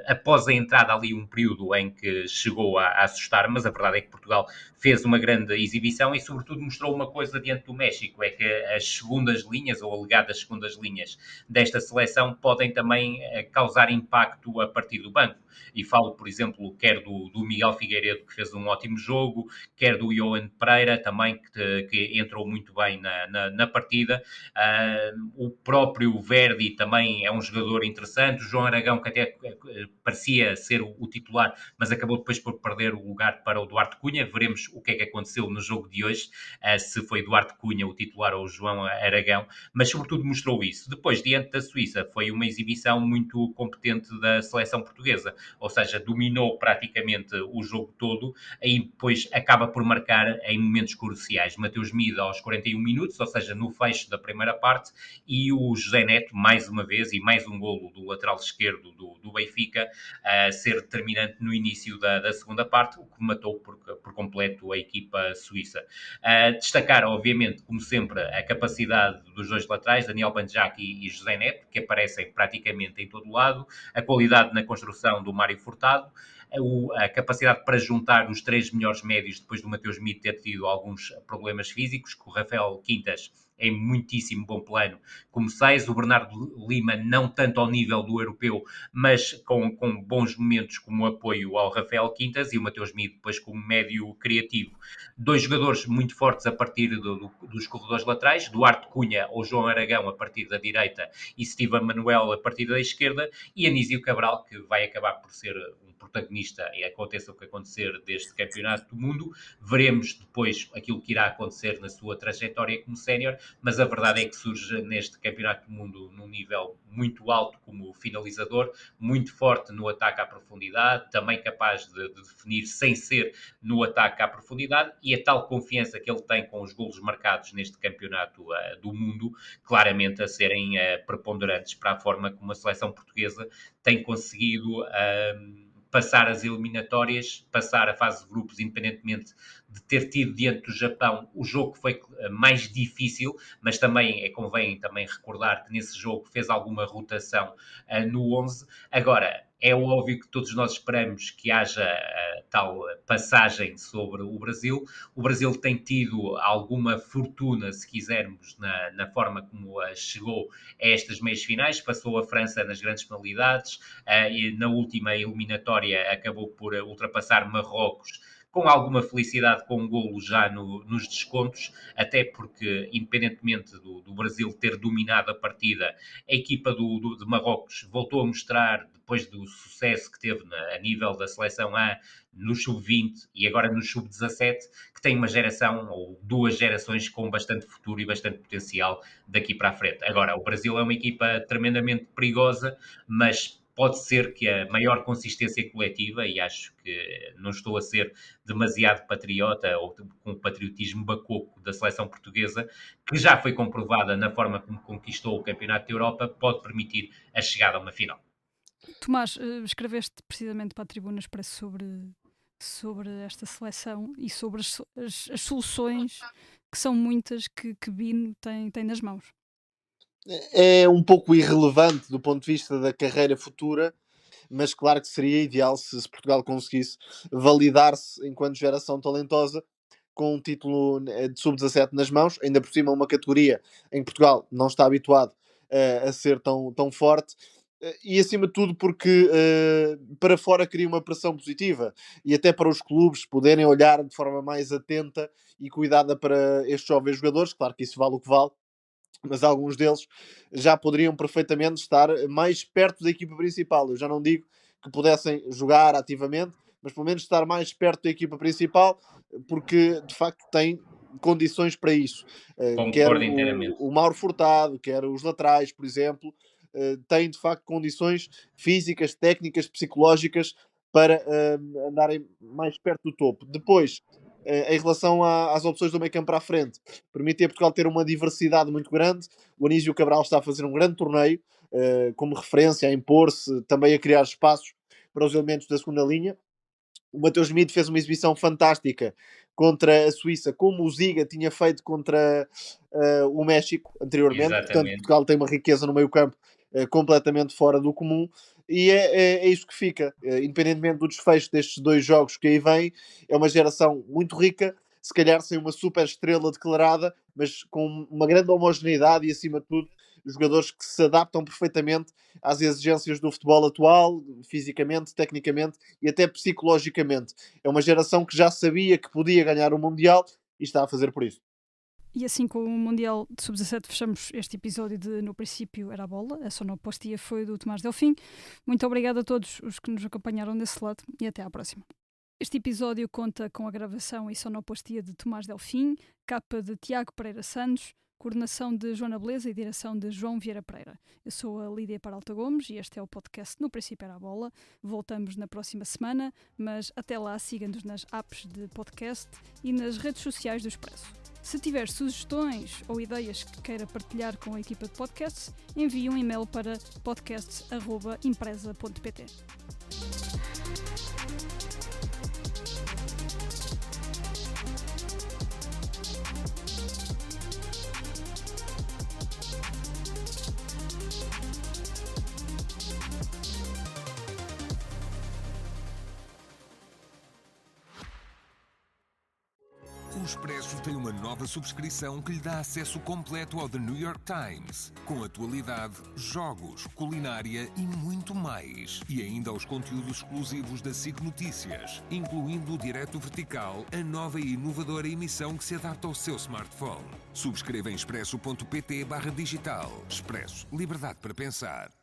após a entrada ali, um período em que chegou a assustar, mas a verdade é que Portugal fez uma grande exibição e, sobretudo, mostrou uma coisa diante do México, é que as segundas linhas, ou alegadas segundas linhas desta seleção, podem também causar impacto a partir do banco. E falo, por exemplo, quer do Miguel Figueiredo, que fez um ótimo jogo, quer do Yohan Pereira, também, que entrou muito bem na partida. O próprio Verdi também é um jogador interessante. O João Aragão, que até parecia ser o titular, mas acabou depois por perder o lugar para o Duarte Cunha. Veremos o que é que aconteceu no jogo de hoje, se foi Duarte Cunha o titular ou o João Aragão, mas sobretudo mostrou isso. Depois, diante da Suíça, foi uma exibição muito competente da seleção portuguesa, ou seja, dominou praticamente o jogo todo, e depois acaba por marcar em momentos cruciais. Mateus Mida aos 41 minutos, ou seja, no fecho da primeira parte, e o José Neto, mais uma vez, e mais um golo do lateral esquerdo do Benfica, a ser determinante no início da segunda parte, o que matou por completo a equipa suíça. Destacar, obviamente, como sempre, a capacidade dos dois laterais, Daniel Banjac e José Neto, que aparecem praticamente em todo lado, a qualidade na construção do Mário Furtado, a capacidade para juntar os três melhores médios depois do Mateus Mito ter tido alguns problemas físicos, que o Rafael Quintas em muitíssimo bom plano como 6, o Bernardo Lima não tanto ao nível do europeu, mas com bons momentos como apoio ao Rafael Quintas, e o Mateus Mito depois como médio criativo. Dois jogadores muito fortes a partir dos corredores laterais, Duarte Cunha ou João Aragão a partir da direita e Steven Manuel a partir da esquerda, e Anísio Cabral, que vai acabar por ser um protagonista, e aconteça o que acontecer deste campeonato do mundo. Veremos depois aquilo que irá acontecer na sua trajetória como sénior, mas a verdade é que surge neste campeonato do mundo num nível muito alto como finalizador, muito forte no ataque à profundidade, também capaz de definir sem ser no ataque à profundidade, e a tal confiança que ele tem com os golos marcados neste campeonato do mundo, claramente a serem preponderantes para a forma como a seleção portuguesa tem conseguido passar as eliminatórias, passar a fase de grupos, independentemente de ter tido diante do Japão o jogo que foi mais difícil, mas também convém também recordar que nesse jogo fez alguma rotação no 11. Agora, é óbvio que todos nós esperamos que haja tal passagem sobre o Brasil. O Brasil tem tido alguma fortuna, se quisermos, na forma como chegou a estas meias finais. Passou a França nas grandes penalidades, e na última eliminatória acabou por ultrapassar Marrocos com alguma felicidade, com um golo já nos descontos, até porque, independentemente do Brasil ter dominado a partida, a equipa de Marrocos voltou a mostrar, depois do sucesso que teve a nível da seleção A, no sub-20 e agora no sub-17, que tem uma geração ou duas gerações com bastante futuro e bastante potencial daqui para a frente. Agora, o Brasil é uma equipa tremendamente perigosa, mas pode ser que a maior consistência coletiva, e acho que não estou a ser demasiado patriota ou com o patriotismo bacoco da seleção portuguesa, que já foi comprovada na forma como conquistou o Campeonato da Europa, pode permitir a chegada a uma final. Tomás, escreveste precisamente para a Tribuna Expresso sobre esta seleção e sobre as soluções, que são muitas, que Bino tem nas mãos. É um pouco irrelevante do ponto de vista da carreira futura, mas claro que seria ideal se Portugal conseguisse validar-se enquanto geração talentosa com um título de sub-17 nas mãos, ainda por cima uma categoria em que Portugal não está habituado a ser tão forte, e acima de tudo porque para fora cria uma pressão positiva, e até para os clubes poderem olhar de forma mais atenta e cuidada para estes jovens jogadores. Claro que isso vale o que vale, mas alguns deles já poderiam perfeitamente estar mais perto da equipa principal. Eu já não digo que pudessem jogar ativamente, mas pelo menos estar mais perto da equipa principal, porque de facto têm condições para isso. Quer Concordo inteiramente. o Mauro Furtado, quer os laterais, por exemplo, têm de facto condições físicas, técnicas, psicológicas para andarem mais perto do topo. Depois, em relação às opções do meio campo para a frente, permite a Portugal ter uma diversidade muito grande. O Anísio Cabral está a fazer um grande torneio, como referência, a impor-se, também a criar espaços para os elementos da segunda linha. O Mateus Mito fez uma exibição fantástica contra a Suíça, como o Ziga tinha feito contra o México anteriormente. Exatamente. Portanto, Portugal tem uma riqueza no meio campo completamente fora do comum, e é isso que fica. Independentemente do desfecho destes dois jogos que aí vêm, é uma geração muito rica, se calhar sem uma super estrela declarada, mas com uma grande homogeneidade e, acima de tudo, jogadores que se adaptam perfeitamente às exigências do futebol atual, fisicamente, tecnicamente e até psicologicamente. É uma geração que já sabia que podia ganhar o Mundial e está a fazer por isso. E assim com o Mundial de Sub-17 fechamos este episódio de No Princípio Era a Bola. A sonoplastia foi do Tomás Delfim. Muito obrigado a todos os que nos acompanharam desse lado e até à próxima. Este episódio conta com a gravação e sonoplastia de Tomás Delfim, capa de Tiago Pereira Santos, coordenação de Joana Beleza e direção de João Vieira Pereira. Eu sou a Lídia Peralta Gomes e este é o podcast No Princípio Era a Bola. Voltamos na próxima semana, mas até lá siga-nos nas apps de podcast e nas redes sociais do Expresso. Se tiver sugestões ou ideias que queira partilhar com a equipa de podcasts, envie um e-mail para podcasts@empresa.pt. O Expresso tem uma nova subscrição que lhe dá acesso completo ao The New York Times, com atualidade, jogos, culinária e muito mais. E ainda aos conteúdos exclusivos da SIC Notícias, incluindo o Direto Vertical, a nova e inovadora emissão que se adapta ao seu smartphone. Subscreva em expresso.pt/digital. Expresso. Liberdade para pensar.